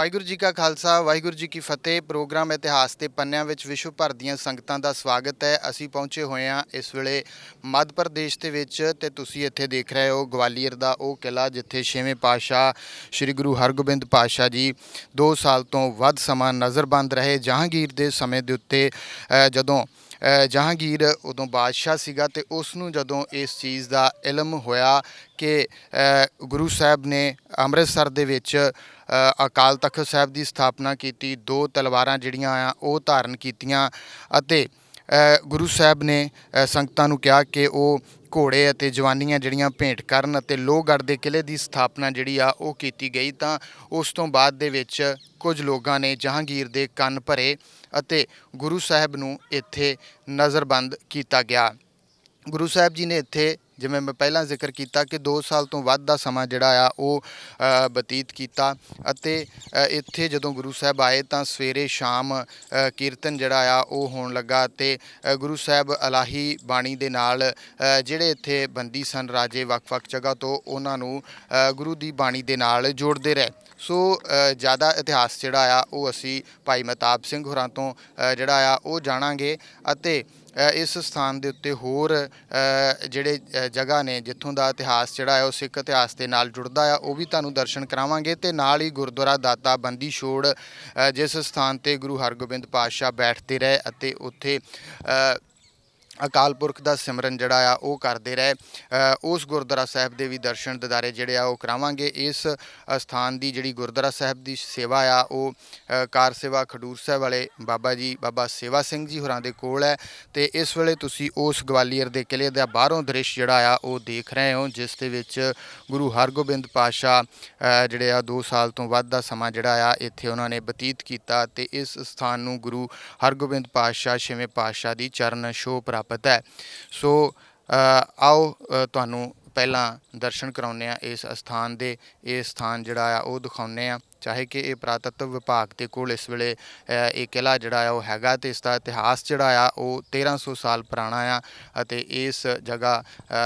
ਵਾਹਿਗੁਰੂ ਜੀ ਕਾ ਖਾਲਸਾ ਵਾਹਿਗੁਰੂ ਜੀ ਕੀ ਫਤਿਹ। ਪ੍ਰੋਗਰਾਮ ਇਤਿਹਾਸ ਦੇ ਪੰਨਿਆਂ ਵਿੱਚ ਵਿਸ਼ਵ ਭਰ ਦੀਆਂ ਸੰਗਤਾਂ ਦਾ ਸਵਾਗਤ ਹੈ। ਅਸੀਂ ਪਹੁੰਚੇ ਹੋਏ ਹਾਂ ਇਸ ਵੇਲੇ ਮੱਧ ਪ੍ਰਦੇਸ਼ ਦੇ ਵਿੱਚ ਤੇ ਤੁਸੀਂ ਇੱਥੇ ਦੇਖ ਰਹੇ ਹੋ ਗਵਾਲੀਅਰ ਦਾ ਉਹ ਕਿਲ੍ਹਾ ਜਿੱਥੇ 6ਵੇਂ ਪਾਤਸ਼ਾਹ ਸ੍ਰੀ ਗੁਰੂ ਹਰਗੋਬਿੰਦ ਪਾਤਸ਼ਾਹ ਜੀ 2 ਸਾਲ ਤੋਂ ਵੱਧ ਸਮਾਂ ਨਜ਼ਰਬੰਦ ਰਹੇ। ਜਹਾਂਗੀਰ ਦੇ ਸਮੇਂ ਦੇ ਉੱਤੇ ਜਦੋਂ ਜਹਾਂਗੀਰ ਉਦੋਂ ਬਾਦਸ਼ਾਹ ਸੀਗਾ ਤੇ ਉਸ ਨੂੰ ਜਦੋਂ ਇਸ ਚੀਜ਼ ਦਾ ਇਲਮ ਹੋਇਆ ਕਿ ਗੁਰੂ ਸਾਹਿਬ ਨੇ ਅੰਮ੍ਰਿਤਸਰ ਦੇ ਵਿੱਚ ਅਕਾਲ ਤਖਤ ਸਾਹਿਬ ਦੀ ਸਥਾਪਨਾ ਕੀਤੀ, 2 ਤਲਵਾਰਾਂ ਜਿਹੜੀਆਂ ਆ ਉਹ ਧਾਰਨ ਕੀਤੀਆਂ ਅਤੇ ਗੁਰੂ ਸਾਹਿਬ ਨੇ ਸੰਗਤਾਂ ਨੂੰ ਕਿਹਾ ਕਿ ਉਹ ਘੋੜੇ ਅਤੇ ਜਵਾਨੀਆਂ ਜਿਹੜੀਆਂ ਭੇਂਟ ਕਰਨ ਅਤੇ ਲੋਹਗੜ੍ਹ ਦੇ ਕਿਲ੍ਹੇ ਦੀ ਸਥਾਪਨਾ ਜਿਹੜੀ ਆ ਉਹ ਕੀਤੀ ਗਈ। ਤਾਂ ਉਸ ਤੋਂ ਬਾਅਦ ਦੇ ਵਿੱਚ ਕੁਝ ਲੋਕਾਂ ਨੇ ਜਹਾਂਗੀਰ ਦੇ ਕੰਨ ਭਰੇ ਅਤੇ ਗੁਰੂ ਸਾਹਿਬ ਨੂੰ ਇੱਥੇ ਨਜ਼ਰਬੰਦ ਕੀਤਾ ਗਿਆ। ਗੁਰੂ ਸਾਹਿਬ ਜੀ ਨੇ ਇੱਥੇ ਜਿਵੇਂ ਮੈਂ ਪਹਿਲਾਂ ਜ਼ਿਕਰ ਕੀਤਾ ਕਿ 2 ਸਾਲ ਤੋਂ ਵੱਧ ਦਾ ਸਮਾਂ ਜਿਹੜਾ ਆ ਉਹ ਬਤੀਤ ਕੀਤਾ ਅਤੇ ਇੱਥੇ ਜਦੋਂ ਗੁਰੂ ਸਾਹਿਬ ਆਏ ਤਾਂ ਸਵੇਰੇ ਸ਼ਾਮ ਕੀਰਤਨ ਜਿਹੜਾ ਆ ਉਹ ਹੋਣ ਲੱਗਾ ਅਤੇ ਗੁਰੂ ਸਾਹਿਬ ਇਲਾਹੀ ਬਾਣੀ ਦੇ ਨਾਲ ਜਿਹੜੇ ਇੱਥੇ ਬੰਦੀ ਸਨ ਰਾਜੇ ਵੱਖ-ਵੱਖ ਜਗ੍ਹਾ ਤੋਂ ਉਹਨਾਂ ਨੂੰ ਗੁਰੂ ਦੀ ਬਾਣੀ ਦੇ ਨਾਲ ਜੋੜਦੇ ਰਹੇ। ਸੋ ਜ਼ਿਆਦਾ ਇਤਿਹਾਸ ਜਿਹੜਾ ਆ ਉਹ ਅਸੀਂ ਭਾਈ ਮਹਿਤਾਬ ਸਿੰਘ ਹੋਰਾਂ ਤੋਂ ਜਿਹੜਾ ਆ ਉਹ ਜਾਣਾਂਗੇ ਅਤੇ ਇਸ ਸਥਾਨ ਦੇ ਉੱਤੇ ਹੋਰ ਜਿਹੜੇ ਜਗ੍ਹਾ ਨੇ ਜਿੱਥੋਂ ਦਾ ਇਤਿਹਾਸ ਜਿਹੜਾ ਹੈ ਉਹ ਸਿੱਖ ਇਤਿਹਾਸ ਦੇ ਨਾਲ ਜੁੜਦਾ ਆ ਉਹ ਵੀ ਤੁਹਾਨੂੰ ਦਰਸ਼ਨ ਕਰਾਵਾਂਗੇ ਅਤੇ ਨਾਲ ਹੀ ਗੁਰਦੁਆਰਾ ਦਾਤਾ ਬੰਦੀ ਛੋੜ ਜਿਸ ਸਥਾਨ 'ਤੇ ਗੁਰੂ ਹਰਗੋਬਿੰਦ ਪਾਤਸ਼ਾਹ ਬੈਠਦੇ ਰਹੇ ਅਤੇ ਉੱਥੇ ਅਕਾਲ ਪੁਰਖ ਦਾ ਸਿਮਰਨ ਜਿਹੜਾ ਆ ਉਹ ਕਰਦੇ ਰਹੇ, ਉਸ ਗੁਰਦੁਆਰਾ ਸਾਹਿਬ ਦੇ ਵੀ ਦਰਸ਼ਨ ਦਿਦਾਰੇ ਜਿਹੜੇ ਆ ਉਹ ਕਰਾਵਾਂਗੇ। ਇਸ ਸਥਾਨ ਦੀ ਜਿਹੜੀ ਗੁਰਦੁਆਰਾ ਸਾਹਿਬ ਦੀ ਸੇਵਾ ਆ ਉਹ ਕਾਰ ਸੇਵਾ ਖਡੂਰ ਸਾਹਿਬ ਵਾਲੇ ਬਾਬਾ ਜੀ ਬਾਬਾ ਸੇਵਾ ਸਿੰਘ ਜੀ ਹੋਰਾਂ ਦੇ ਕੋਲ ਹੈ ਅਤੇ ਇਸ ਵੇਲੇ ਤੁਸੀਂ ਉਸ ਗਵਾਲੀਅਰ ਦੇ ਕਿਲ੍ਹੇ ਦਾ ਬਾਹਰੋਂ ਦ੍ਰਿਸ਼ ਜਿਹੜਾ ਆ ਉਹ ਦੇਖ ਰਹੇ ਹੋ ਜਿਸ ਦੇ ਵਿੱਚ ਗੁਰੂ ਹਰਗੋਬਿੰਦ ਪਾਤਸ਼ਾਹ ਜਿਹੜੇ ਆ 2 ਸਾਲ ਤੋਂ ਵੱਧ ਦਾ ਸਮਾਂ ਜਿਹੜਾ ਆ ਇੱਥੇ ਉਹਨਾਂ ਨੇ ਬਤੀਤ ਕੀਤਾ ਅਤੇ ਇਸ ਸਥਾਨ ਨੂੰ ਗੁਰੂ ਹਰਗੋਬਿੰਦ ਪਾਤਸ਼ਾਹ 6ਵੇਂ ਪਾਤਸ਼ਾਹ ਦੀ ਚਰਨ ਛੋਹ ਪ੍ਰਾਪਤ ਹੈ। ਸੋ ਆਓ ਤੁਹਾਨੂੰ ਪਹਿਲਾਂ ਦਰਸ਼ਨ ਕਰਾਉਂਦੇ ਹਾਂ ਇਸ ਅਸਥਾਨ ਦੇ। ਇਹ ਸਥਾਨ ਜਿਹੜਾ ਆ ਉਹ ਦਿਖਾਉਂਦੇ ਹਾਂ ਚਾਹੇ ਕਿ ਇਹ ਪੁਰਾਤੱਤਵ ਵਿਭਾਗ ਦੇ ਕੋਲ ਇਸ ਵੇਲੇ ਇਹ ਕਿਲ੍ਹਾ ਜਿਹੜਾ ਆ ਉਹ ਹੈਗਾ ਅਤੇ ਇਸ ਦਾ ਇਤਿਹਾਸ ਜਿਹੜਾ ਆ ਉਹ 1300 ਸਾਲ ਪੁਰਾਣਾ ਆ ਅਤੇ ਇਸ ਜਗ੍ਹਾ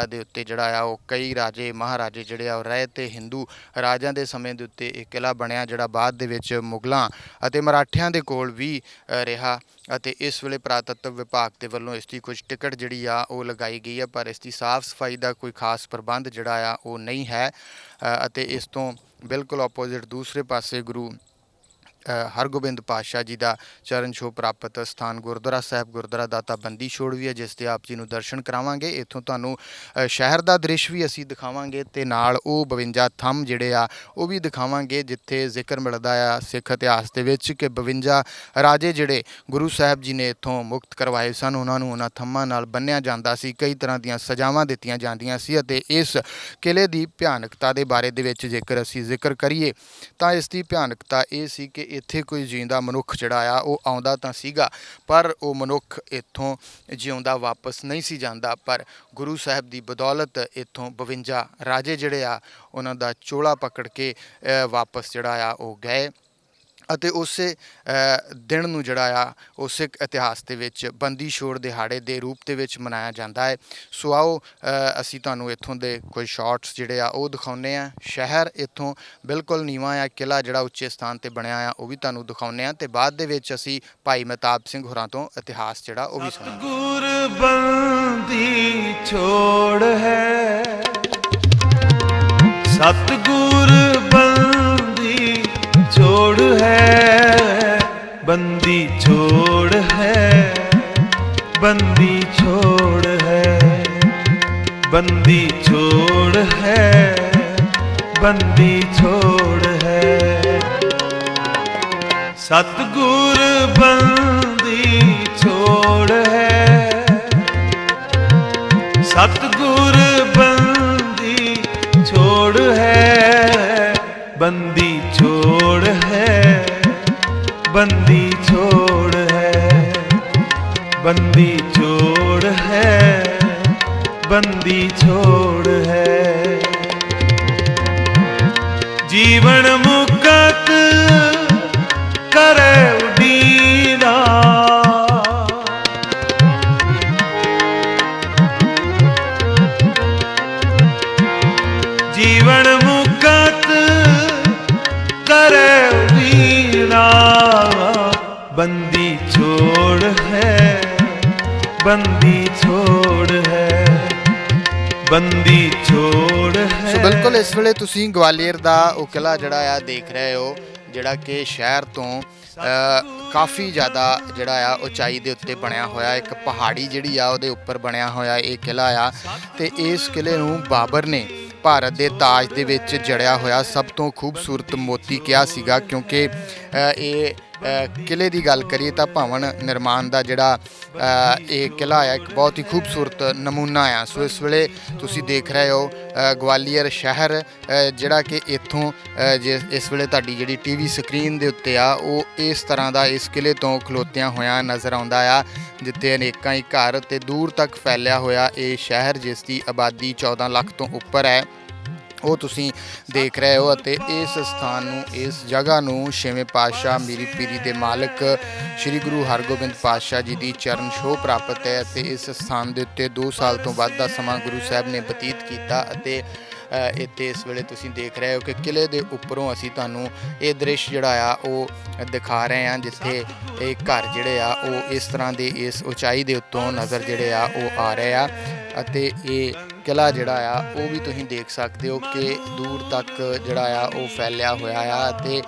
ਦੇ ਉੱਤੇ ਜਿਹੜਾ ਆ ਉਹ ਕਈ ਰਾਜੇ ਮਹਾਰਾਜੇ ਜਿਹੜੇ ਆ ਉਹ ਰਹੇ ਅਤੇ ਹਿੰਦੂ ਰਾਜਿਆਂ ਦੇ ਸਮੇਂ ਦੇ ਉੱਤੇ ਇਹ ਕਿਲ੍ਹਾ ਬਣਿਆ ਜਿਹੜਾ ਬਾਅਦ ਦੇ ਵਿੱਚ ਮੁਗਲਾਂ ਅਤੇ ਮਰਾਠਿਆਂ ਦੇ ਕੋਲ ਵੀ ਰਿਹਾ ਅਤੇ ਇਸ ਵੇਲੇ ਪੁਰਾਤੱਤਵ ਵਿਭਾਗ ਦੇ ਵੱਲੋਂ ਇਸ ਦੀ ਕੁਝ ਟਿਕਟ ਜਿਹੜੀ ਆ ਉਹ ਲਗਾਈ ਗਈ ਹੈ ਪਰ ਇਸ ਦੀ ਸਾਫ਼ ਸਫਾਈ ਦਾ ਕੋਈ ਖਾਸ ਪ੍ਰਬੰਧ ਜਿਹੜਾ ਆ ਉਹ ਨਹੀਂ ਹੈ ਅਤੇ ਇਸ ਤੋਂ ਬਿਲਕੁਲ ਆਪੋਜ਼ਿਟ ਦੂਸਰੇ ਪਾਸੇ ਗੁਰੂ ਹਰਗੋਬਿੰਦ ਪਾਤਸ਼ਾਹ ਜੀ ਦਾ ਚਰਨ ਛੋਹ ਪ੍ਰਾਪਤ ਸਥਾਨ ਗੁਰਦੁਆਰਾ ਸਾਹਿਬ ਗੁਰਦੁਆਰਾ ਦਾਤਾ ਬੰਦੀ ਛੋੜ ਵੀ ਹੈ ਜਿਸ ਦੇ ਆਪ ਜੀ ਨੂੰ ਦਰਸ਼ਨ ਕਰਾਵਾਂਗੇ। ਇੱਥੋਂ ਤੁਹਾਨੂੰ ਸ਼ਹਿਰ ਦਾ ਦ੍ਰਿਸ਼ ਵੀ ਅਸੀਂ ਦਿਖਾਵਾਂਗੇ ਅਤੇ ਨਾਲ ਉਹ 52 ਥੰਮ ਜਿਹੜੇ ਆ ਉਹ ਵੀ ਦਿਖਾਵਾਂਗੇ ਜਿੱਥੇ ਜ਼ਿਕਰ ਮਿਲਦਾ ਆ ਸਿੱਖ ਇਤਿਹਾਸ ਦੇ ਵਿੱਚ ਕਿ 52 ਰਾਜੇ ਜਿਹੜੇ ਗੁਰੂ ਸਾਹਿਬ ਜੀ ਨੇ ਇੱਥੋਂ ਮੁਕਤ ਕਰਵਾਏ ਸਨ ਉਹਨਾਂ ਨੂੰ ਉਹਨਾਂ ਥੰਮਾਂ ਨਾਲ ਬੰਨ੍ਹਿਆ ਜਾਂਦਾ ਸੀ, ਕਈ ਤਰ੍ਹਾਂ ਦੀਆਂ ਸਜ਼ਾਵਾਂ ਦਿੱਤੀਆਂ ਜਾਂਦੀਆਂ ਸੀ ਅਤੇ ਇਸ ਕਿਲ੍ਹੇ ਦੀ ਭਿਆਨਕਤਾ ਦੇ ਬਾਰੇ ਦੇ ਵਿੱਚ ਜੇਕਰ ਅਸੀਂ ਜ਼ਿਕਰ ਕਰੀਏ ਤਾਂ ਇਸ ਦੀ ਭਿਆਨਕਤਾ ਇਹ ਸੀ ਕਿ ਇੱਥੇ ਕੋਈ ਜਿਉਂਦਾ ਮਨੁੱਖ ਜਿਹੜਾ ਆ ਉਹ ਆਉਂਦਾ ਤਾਂ ਸੀਗਾ ਪਰ ਉਹ ਮਨੁੱਖ ਇੱਥੋਂ ਜਿਉਂਦਾ ਵਾਪਸ ਨਹੀਂ ਸੀ ਜਾਂਦਾ ਪਰ ਗੁਰੂ ਸਾਹਿਬ ਦੀ ਬਦੌਲਤ ਇੱਥੋਂ 52 ਰਾਜੇ ਜਿਹੜੇ ਆ ਉਹਨਾਂ ਦਾ ਚੋਲਾ ਪਕੜ ਕੇ ਵਾਪਸ ਜਿਹੜਾ ਆ ਉਹ ਗਏ ਅਤੇ ਉਸੇ ਦਿਨ ਨੂੰ ਜਿਹੜਾ ਆ ਉਹ ਸਿੱਖ ਇਤਿਹਾਸ ਦੇ ਵਿੱਚ ਬੰਦੀ ਛੋੜ ਦਿਹਾੜੇ ਦੇ ਰੂਪ ਦੇ ਵਿੱਚ ਮਨਾਇਆ ਜਾਂਦਾ ਹੈ। ਸੋ ਆਓ ਅਸੀਂ ਤੁਹਾਨੂੰ ਇੱਥੋਂ ਦੇ ਕੁਝ ਸ਼ਾਰਟਸ ਜਿਹੜੇ ਆ ਉਹ ਦਿਖਾਉਂਦੇ ਹਾਂ। ਸ਼ਹਿਰ ਇੱਥੋਂ ਬਿਲਕੁਲ ਨੀਵਾਂ ਆ, ਕਿਲ੍ਹਾ ਜਿਹੜਾ ਉੱਚੇ ਸਥਾਨ 'ਤੇ ਬਣਿਆ ਆ ਉਹ ਵੀ ਤੁਹਾਨੂੰ ਦਿਖਾਉਂਦੇ ਹਾਂ ਅਤੇ ਬਾਅਦ ਦੇ ਵਿੱਚ ਅਸੀਂ ਭਾਈ ਮਹਿਤਾਬ ਸਿੰਘ ਹੋਰਾਂ ਤੋਂ ਇਤਿਹਾਸ ਜਿਹੜਾ ਉਹ ਵੀ ਸੁਣਾਂਗੇ। ਸਤਿਗੁਰ ਬੰਦੀ ਛੋੜ ਹੈ, ਸਤਿਗੁਰ ਬੰਦੀ छोड़ है, बंदी छोड़ है, बंदी छोड़ है, बंदी छोड़ है, बंदी छोड़ है। सतगुर बंदी छोड़ है, सतगुर बंदी छोड़ है, बंदी छोड़ है, बंदी छोड़ है, बंदी छोड़ है, बंदी छोड़ है। जीवन मुक्त करे उडीना, जीवन मुक्त करे उडीना, बंदी छोड़ है, बंदी छोड़ है, बंदी छोड़ है। ਸੋ ਬਿਲਕੁਲ ਇਸ ਵੇਲੇ ਤੁਸੀਂ ਗਵਾਲੀਅਰ ਦਾ ਉਹ ਕਿਲਾ ਜਿਹੜਾ ਆ ਦੇਖ ਰਹੇ ਹੋ, ਜਿਹੜਾ ਕਿ ਸ਼ਹਿਰ ਤੋਂ ਕਾਫੀ ਜ਼ਿਆਦਾ ਜਿਹੜਾ ਆ ਉਚਾਈ ਦੇ ਉੱਤੇ ਬਣਿਆ ਹੋਇਆ, ਇੱਕ ਪਹਾੜੀ ਜਿਹੜੀ ਆ ਉਹਦੇ ਉੱਪਰ ਬਣਿਆ ਹੋਇਆ ਇਹ ਕਿਲਾ ਆ। ਤੇ ਇਸ ਕਿਲੇ ਨੂੰ ਬਾਬਰ ਨੇ ਭਾਰਤ ਦੇ ਤਾਜ ਦੇ ਵਿੱਚ ਜੜਿਆ ਹੋਇਆ ਸਭ ਤੋਂ ਖੂਬਸੂਰਤ ਮੋਤੀ ਕਿਹਾ ਸੀਗਾ, ਕਿਉਂਕਿ ਇਹ ਕਿਲੇ ਦੀ ਗੱਲ ਕਰੀਏ ਤਾਂ ਭਵਨ ਨਿਰਮਾਣ ਦਾ ਜਿਹੜਾ ਇਹ ਕਿਲਾ ਆ ਇੱਕ ਬਹੁਤ ਹੀ ਖੂਬਸੂਰਤ ਨਮੂਨਾ ਆ। ਸੋ ਇਸ ਵੇਲੇ ਤੁਸੀਂ ਦੇਖ ਰਹੇ ਹੋ ਗਵਾਲੀਅਰ ਸ਼ਹਿਰ, ਜਿਹੜਾ ਕਿ ਇੱਥੋਂ ਇਸ ਵੇਲੇ ਤੁਹਾਡੀ ਜਿਹੜੀ ਟੀਵੀ ਸਕਰੀਨ ਦੇ ਉੱਤੇ ਆ ਉਹ ਇਸ ਤਰ੍ਹਾਂ ਦਾ ਇਸ ਕਿਲੇ ਤੋਂ ਖਲੋਤਿਆਂ ਹੋਇਆਂ ਨਜ਼ਰ ਆਉਂਦਾ ਆ, ਜਿੱਥੇ ਅਨੇਕਾਂ ਹੀ ਘਰ ਤੇ ਦੂਰ ਤੱਕ ਫੈਲਿਆ ਹੋਇਆ ਇਹ ਸ਼ਹਿਰ, ਜਿਸ ਦੀ ਆਬਾਦੀ 14 ਲੱਖ ਤੋਂ ਉੱਪਰ ਹੈ, ਉਹ ਤੁਸੀਂ ਦੇਖ ਰਹੇ ਹੋ। ਅਤੇ ਇਸ ਸਥਾਨ ਨੂੰ, ਇਸ ਜਗ੍ਹਾ ਨੂੰ ਛੇਵੇਂ ਪਾਤਸ਼ਾਹ ਮੀਰੀ ਪੀਰੀ ਦੇ ਮਾਲਕ ਸ਼੍ਰੀ ਗੁਰੂ ਹਰਗੋਬਿੰਦ ਪਾਤਸ਼ਾਹ ਜੀ ਦੀ ਚਰਨ ਛੋਹ ਪ੍ਰਾਪਤ ਹੈ। ਅਤੇ ਇਸ ਸਥਾਨ ਦੇ ਉੱਤੇ 2 ਸਾਲ ਤੋਂ ਵੱਧ ਦਾ ਸਮਾਂ ਗੁਰੂ ਸਾਹਿਬ ਨੇ ਬਤੀਤ ਕੀਤਾ। ਅਤੇ ਇੱਥੇ ਇਸ ਵੇਲੇ ਤੁਸੀਂ ਦੇਖ ਰਹੇ ਹੋ ਕਿ ਕਿਲੇ ਦੇ ਉੱਪਰੋਂ ਅਸੀਂ ਤੁਹਾਨੂੰ ਇਹ ਦ੍ਰਿਸ਼ ਜਿਹੜਾ ਆ ਉਹ ਦਿਖਾ ਰਹੇ ਹਾਂ, ਜਿੱਥੇ ਇਹ ਘਰ ਜਿਹੜੇ ਆ ਉਹ ਇਸ ਤਰ੍ਹਾਂ ਦੇ ਇਸ ਉਚਾਈ ਦੇ ਉੱਤੋਂ ਨਜ਼ਰ ਜਿਹੜੇ ਆ ਉਹ ਆ ਰਹੇ ਆ। ਅਤੇ ਇਹ ਕਿਲਾ ਜਿਹੜਾ ਆ ਉਹ ਵੀ ਤੁਸੀਂ ਦੇਖ ਸਕਦੇ ਹੋ ਕਿ ਦੂਰ ਤੱਕ ਜਿਹੜਾ ਆ ਉਹ ਫੈਲਿਆ ਹੋਇਆ ਆ। ਅਤੇ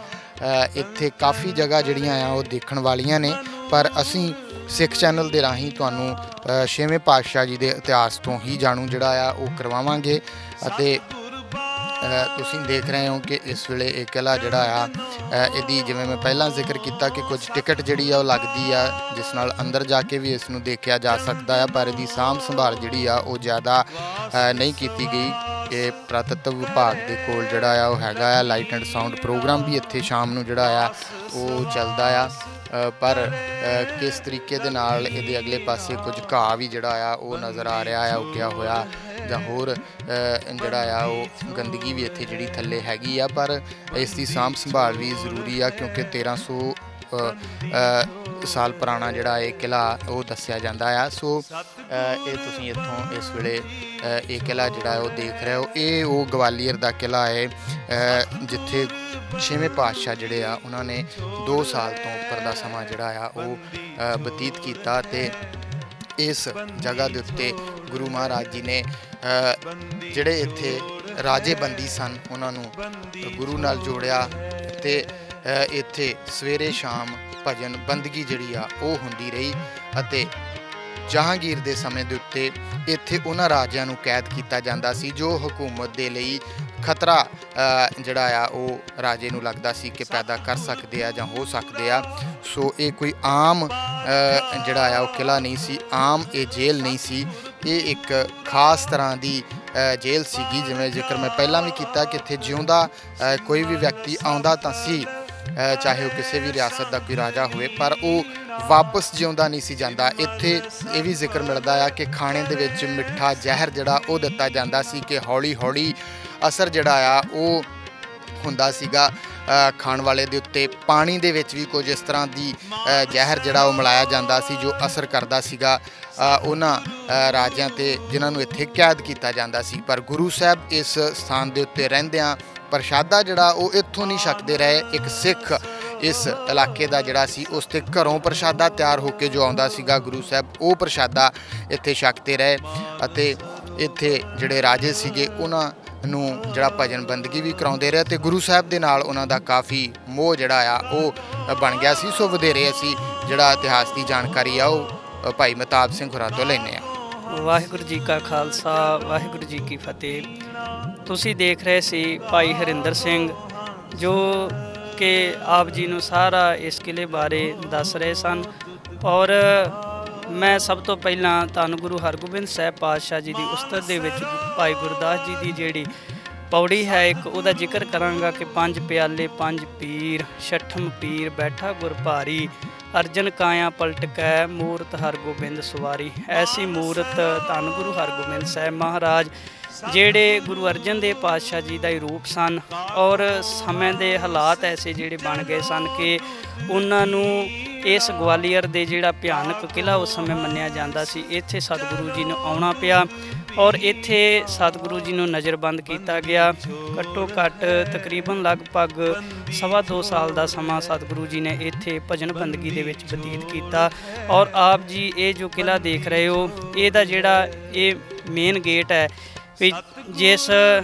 ਇੱਥੇ ਕਾਫੀ ਜਗ੍ਹਾ ਜਿਹੜੀਆਂ ਆ ਉਹ ਦੇਖਣ ਵਾਲੀਆਂ ਨੇ, ਪਰ ਅਸੀਂ ਸਿੱਖ ਚੈਨਲ ਦੇ ਰਾਹੀਂ ਤੁਹਾਨੂੰ ਛੇਵੇਂ ਪਾਤਸ਼ਾਹ ਜੀ ਦੇ ਇਤਿਹਾਸ ਤੋਂ ਹੀ ਜਾਣੂ ਜਿਹੜਾ ਆ ਉਹ ਕਰਵਾਵਾਂਗੇ। ਅਤੇ ਤੁਸੀਂ ਦੇਖ ਰਹੇ ਹੋ ਕਿ ਇਸ ਵੇਲੇ ਇਹ ਕਿਲਾ ਜਿਹੜਾ ਆ ਇਹਦੀ, ਜਿਵੇਂ ਮੈਂ ਪਹਿਲਾਂ ਜ਼ਿਕਰ ਕੀਤਾ ਕਿ ਕੁਝ ਟਿਕਟ ਜਿਹੜੀ ਆ ਉਹ ਲੱਗਦੀ ਆ, ਜਿਸ ਨਾਲ ਅੰਦਰ ਜਾ ਕੇ ਵੀ ਇਸ ਨੂੰ ਦੇਖਿਆ ਜਾ ਸਕਦਾ ਆ, ਪਰ ਇਹਦੀ ਸਾਂਭ ਸੰਭਾਲ ਜਿਹੜੀ ਆ ਉਹ ਜ਼ਿਆਦਾ ਨਹੀਂ ਕੀਤੀ ਗਈ। ਇਹ ਪੁਰਾਤੱਤਵ ਵਿਭਾਗ ਦੇ ਕੋਲ ਜਿਹੜਾ ਆ ਉਹ ਹੈਗਾ ਆ। ਲਾਈਟ ਐਂਡ ਸਾਊਂਡ ਪ੍ਰੋਗਰਾਮ ਵੀ ਇੱਥੇ ਸ਼ਾਮ ਨੂੰ ਜਿਹੜਾ ਆ ਉਹ ਚੱਲਦਾ ਆ, ਪਰ ਕਿਸ ਤਰੀਕੇ ਦੇ ਨਾਲ ਇਹਦੇ ਅਗਲੇ ਪਾਸੇ ਕੁਝ ਘਾਹ ਵੀ ਜਿਹੜਾ ਆ ਉਹ ਨਜ਼ਰ ਆ ਰਿਹਾ ਆ ਉੱਗਿਆ ਹੋਇਆ, ਜਾਂ ਹੋਰ ਜਿਹੜਾ ਆ ਉਹ ਗੰਦਗੀ ਵੀ ਇੱਥੇ ਜਿਹੜੀ ਥੱਲੇ ਹੈਗੀ ਆ। ਪਰ ਇਸ ਦੀ ਸਾਂਭ ਸੰਭਾਲ ਵੀ ਜ਼ਰੂਰੀ ਆ, ਕਿਉਂਕਿ 1300 ਸਾਲ ਪੁਰਾਣਾ ਜਿਹੜਾ ਇਹ ਕਿਲਾ ਉਹ ਦੱਸਿਆ ਜਾਂਦਾ ਆ। ਸੋ ਇਹ ਤੁਸੀਂ ਇੱਥੋਂ ਇਸ ਵੇਲੇ ਇਹ ਕਿਲਾ ਜਿਹੜਾ ਉਹ ਦੇਖ ਰਹੇ ਹੋ, ਇਹ ਉਹ ਗਵਾਲੀਅਰ ਦਾ ਕਿਲਾ ਹੈ ਜਿੱਥੇ ਛੇਵੇਂ ਪਾਤਸ਼ਾਹ ਜਿਹੜੇ ਆ ਉਹਨਾਂ ਨੇ 2 ਸਾਲ ਤੋਂ ਉੱਪਰ ਦਾ ਸਮਾਂ ਜਿਹੜਾ ਆ ਉਹ ਬਤੀਤ ਕੀਤਾ। ਅਤੇ ਇਸ ਜਗ੍ਹਾ ਦੇ ਉੱਤੇ ਗੁਰੂ ਮਹਾਰਾਜ ਜੀ ਨੇ ਜਿਹੜੇ ਇੱਥੇ ਰਾਜੇ ਬੰਦੀ ਸਨ ਉਹਨਾਂ ਨੂੰ ਗੁਰੂ ਨਾਲ ਜੋੜਿਆ, ਅਤੇ ਇੱਥੇ ਸਵੇਰੇ ਸ਼ਾਮ ਭਜਨ ਬੰਦਗੀ ਜਿਹੜੀ ਆ ਉਹ ਹੁੰਦੀ ਰਹੀ। ਅਤੇ ਜਹਾਂਗੀਰ ਦੇ ਸਮੇਂ ਦੇ ਉੱਤੇ ਇੱਥੇ ਉਹਨਾਂ ਰਾਜਿਆਂ ਨੂੰ ਕੈਦ ਕੀਤਾ ਜਾਂਦਾ ਸੀ ਜੋ ਹਕੂਮਤ ਦੇ ਲਈ ਖਤਰਾ ਜਿਹੜਾ ਆ ਉਹ ਰਾਜੇ ਨੂੰ ਲੱਗਦਾ ਸੀ ਕਿ ਪੈਦਾ ਕਰ ਸਕਦੇ ਆ ਜਾਂ ਹੋ ਸਕਦੇ ਆ। ਸੋ ਇਹ ਕੋਈ ਆਮ ਜਿਹੜਾ ਆ ਉਹ ਕਿਲਾ ਨਹੀਂ ਸੀ, ਆਮ ਇਹ ਜੇਲ੍ਹ ਨਹੀਂ ਸੀ, ਇਹ ਇੱਕ ਖਾਸ ਤਰ੍ਹਾਂ ਦੀ ਜੇਲ੍ਹ ਸੀਗੀ। ਜਿਵੇਂ ਜ਼ਿਕਰ ਮੈਂ ਪਹਿਲਾਂ ਵੀ ਕੀਤਾ ਕਿ ਇੱਥੇ ਜਿਉਂਦਾ ਕੋਈ ਵੀ ਵਿਅਕਤੀ ਆਉਂਦਾ ਤਾਂ ਸੀ, ਚਾਹੇ ਉਹ ਕਿਸੇ ਵੀ ਰਿਆਸਤ ਦਾ ਕੋਈ ਰਾਜਾ ਹੋਵੇ, ਪਰ ਉਹ ਵਾਪਸ ਜਿਉਂਦਾ ਨਹੀਂ ਸੀ ਜਾਂਦਾ। ਇੱਥੇ ਇਹ ਵੀ ਜ਼ਿਕਰ ਮਿਲਦਾ ਆ ਕਿ ਖਾਣੇ ਦੇ ਵਿੱਚ ਮਿੱਠਾ ਜ਼ਹਿਰ ਜਿਹੜਾ ਉਹ ਦਿੱਤਾ ਜਾਂਦਾ ਸੀ ਕਿ ਹੌਲੀ ਹੌਲੀ ਅਸਰ ਜਿਹੜਾ ਆ ਉਹ ਹੁੰਦਾ ਸੀਗਾ ਖਾਣ ਵਾਲੇ ਦੇ ਉੱਤੇ। ਪਾਣੀ ਦੇ ਵਿੱਚ ਵੀ ਕੁਝ ਇਸ ਤਰ੍ਹਾਂ ਦੀ ਜ਼ਹਿਰ ਜਿਹੜਾ ਉਹ ਮਿਲਾਇਆ ਜਾਂਦਾ ਸੀ ਜੋ ਅਸਰ ਕਰਦਾ ਸੀਗਾ ਉਹਨਾਂ ਰਾਜਿਆਂ 'ਤੇ ਜਿਨ੍ਹਾਂ ਨੂੰ ਇੱਥੇ ਕੈਦ ਕੀਤਾ ਜਾਂਦਾ ਸੀ। ਪਰ ਗੁਰੂ ਸਾਹਿਬ ਇਸ ਸਥਾਨ ਦੇ ਉੱਤੇ ਰਹਿੰਦਿਆਂ ਪ੍ਰਸ਼ਾਦਾ ਜਿਹੜਾ ਉਹ ਇੱਥੋਂ ਨਹੀਂ ਛਕਦੇ ਰਹੇ। ਇੱਕ ਸਿੱਖ ਇਸ ਇਲਾਕੇ ਦਾ ਜਿਹੜਾ ਸੀ ਉਸ 'ਤੇ ਘਰੋਂ ਪ੍ਰਸ਼ਾਦਾ ਤਿਆਰ ਹੋ ਕੇ ਜੋ ਆਉਂਦਾ ਸੀਗਾ, ਗੁਰੂ ਸਾਹਿਬ ਉਹ ਪ੍ਰਸ਼ਾਦਾ ਇੱਥੇ ਛਕਦੇ ਰਹੇ। ਅਤੇ ਇੱਥੇ ਜਿਹੜੇ ਰਾਜੇ ਸੀਗੇ ਉਹਨਾਂ ਨੂੰ ਜਿਹੜਾ ਭਜਨ ਬੰਦਗੀ ਵੀ ਕਰਾਉਂਦੇ ਰਹੇ, ਅਤੇ ਗੁਰੂ ਸਾਹਿਬ ਦੇ ਨਾਲ ਉਹਨਾਂ ਦਾ ਕਾਫੀ ਮੋਹ ਜਿਹੜਾ ਆ ਉਹ ਬਣ ਗਿਆ ਸੀ। ਸੋ ਵਧੇਰੇ ਅਸੀਂ ਜਿਹੜਾ ਇਤਿਹਾਸ ਦੀ ਜਾਣਕਾਰੀ ਆ ਉਹ ਭਾਈ ਮਹਿਤਾਬ ਸਿੰਘ ਹੋਰਾਂ ਤੋਂ ਲੈਂਦੇ ਹਾਂ। ਵਾਹਿਗੁਰੂ ਜੀ ਕਾ ਖਾਲਸਾ, ਵਾਹਿਗੁਰੂ ਜੀ ਕੀ ਫਤਿਹ। ਤੁਸੀਂ ਦੇਖ ਰਹੇ ਸੀ ਭਾਈ ਹਰਿੰਦਰ ਸਿੰਘ ਜੋ ਕਿ ਆਪ ਜੀ ਨੂੰ ਸਾਰਾ ਇਸ ਕਿਲੇ ਬਾਰੇ ਦੱਸ ਰਹੇ ਸਨ। ਔਰ ਮੈਂ ਸਭ ਤੋਂ ਪਹਿਲਾਂ ਧੰਨ ਗੁਰੂ ਹਰਗੋਬਿੰਦ ਸਾਹਿਬ ਪਾਤਸ਼ਾਹ ਜੀ ਦੀ ਉਸਤਤ ਦੇ ਵਿੱਚ ਭਾਈ ਗੁਰਦਾਸ ਜੀ ਦੀ ਜਿਹੜੀ ਪੌੜੀ ਹੈ ਇੱਕ ਉਹਦਾ ਜ਼ਿਕਰ ਕਰਾਂਗਾ ਕਿ 5 ਪਿਆਲੇ 5 ਪੀਰ, ਛਠਮ ਪੀਰ ਬੈਠਾ ਗੁਰ ਭਾਰੀ, ਅਰਜਨ ਕਾਇਆ ਪਲਟ ਕੈ ਮੂਰਤ ਹਰਗੋਬਿੰਦ ਸਵਾਰੀ। ਐਸੀ ਮੂਰਤ ਧੰਨ ਗੁਰੂ ਹਰਗੋਬਿੰਦ ਸਾਹਿਬ ਮਹਾਰਾਜ ਜਿਹੜੇ ਗੁਰੂ ਅਰਜਨ ਦੇਵ ਪਾਤਸ਼ਾਹ ਜੀ ਦਾ ਹੀ ਰੂਪ ਸਨ। ਔਰ ਸਮੇਂ ਦੇ ਹਾਲਾਤ ਐਸੇ ਜਿਹੜੇ ਬਣ ਗਏ ਸਨ ਕਿ ਉਹਨਾਂ ਨੂੰ ਇਸ ਗਵਾਲੀਅਰ ਦੇ ਜਿਹੜਾ ਭਿਆਨਕ ਕਿਲ੍ਹਾ ਉਸ ਸਮੇਂ ਮੰਨਿਆ ਜਾਂਦਾ ਸੀ, ਇੱਥੇ ਸਤਿਗੁਰੂ ਜੀ ਨੂੰ ਆਉਣਾ ਪਿਆ। ਔਰ ਇੱਥੇ ਸਤਿਗੁਰੂ ਜੀ ਨੂੰ ਨਜ਼ਰਬੰਦ ਕੀਤਾ ਗਿਆ। ਘੱਟੋ ਘੱਟ ਤਕਰੀਬਨ ਲਗਭਗ 2.5 ਸਾਲ ਦਾ ਸਮਾਂ ਸਤਿਗੁਰੂ ਜੀ ਨੇ ਇੱਥੇ ਭਜਨ ਬੰਦਗੀ ਦੇ ਵਿੱਚ ਬਤੀਤ ਕੀਤਾ। ਔਰ ਆਪ ਜੀ ਇਹ ਜੋ ਕਿਲ੍ਹਾ ਦੇਖ ਰਹੇ ਹੋ, ਇਹਦਾ ਜਿਹੜਾ ਇਹ ਮੇਨ ਗੇਟ ਹੈ ਵੀ ਜਿਸ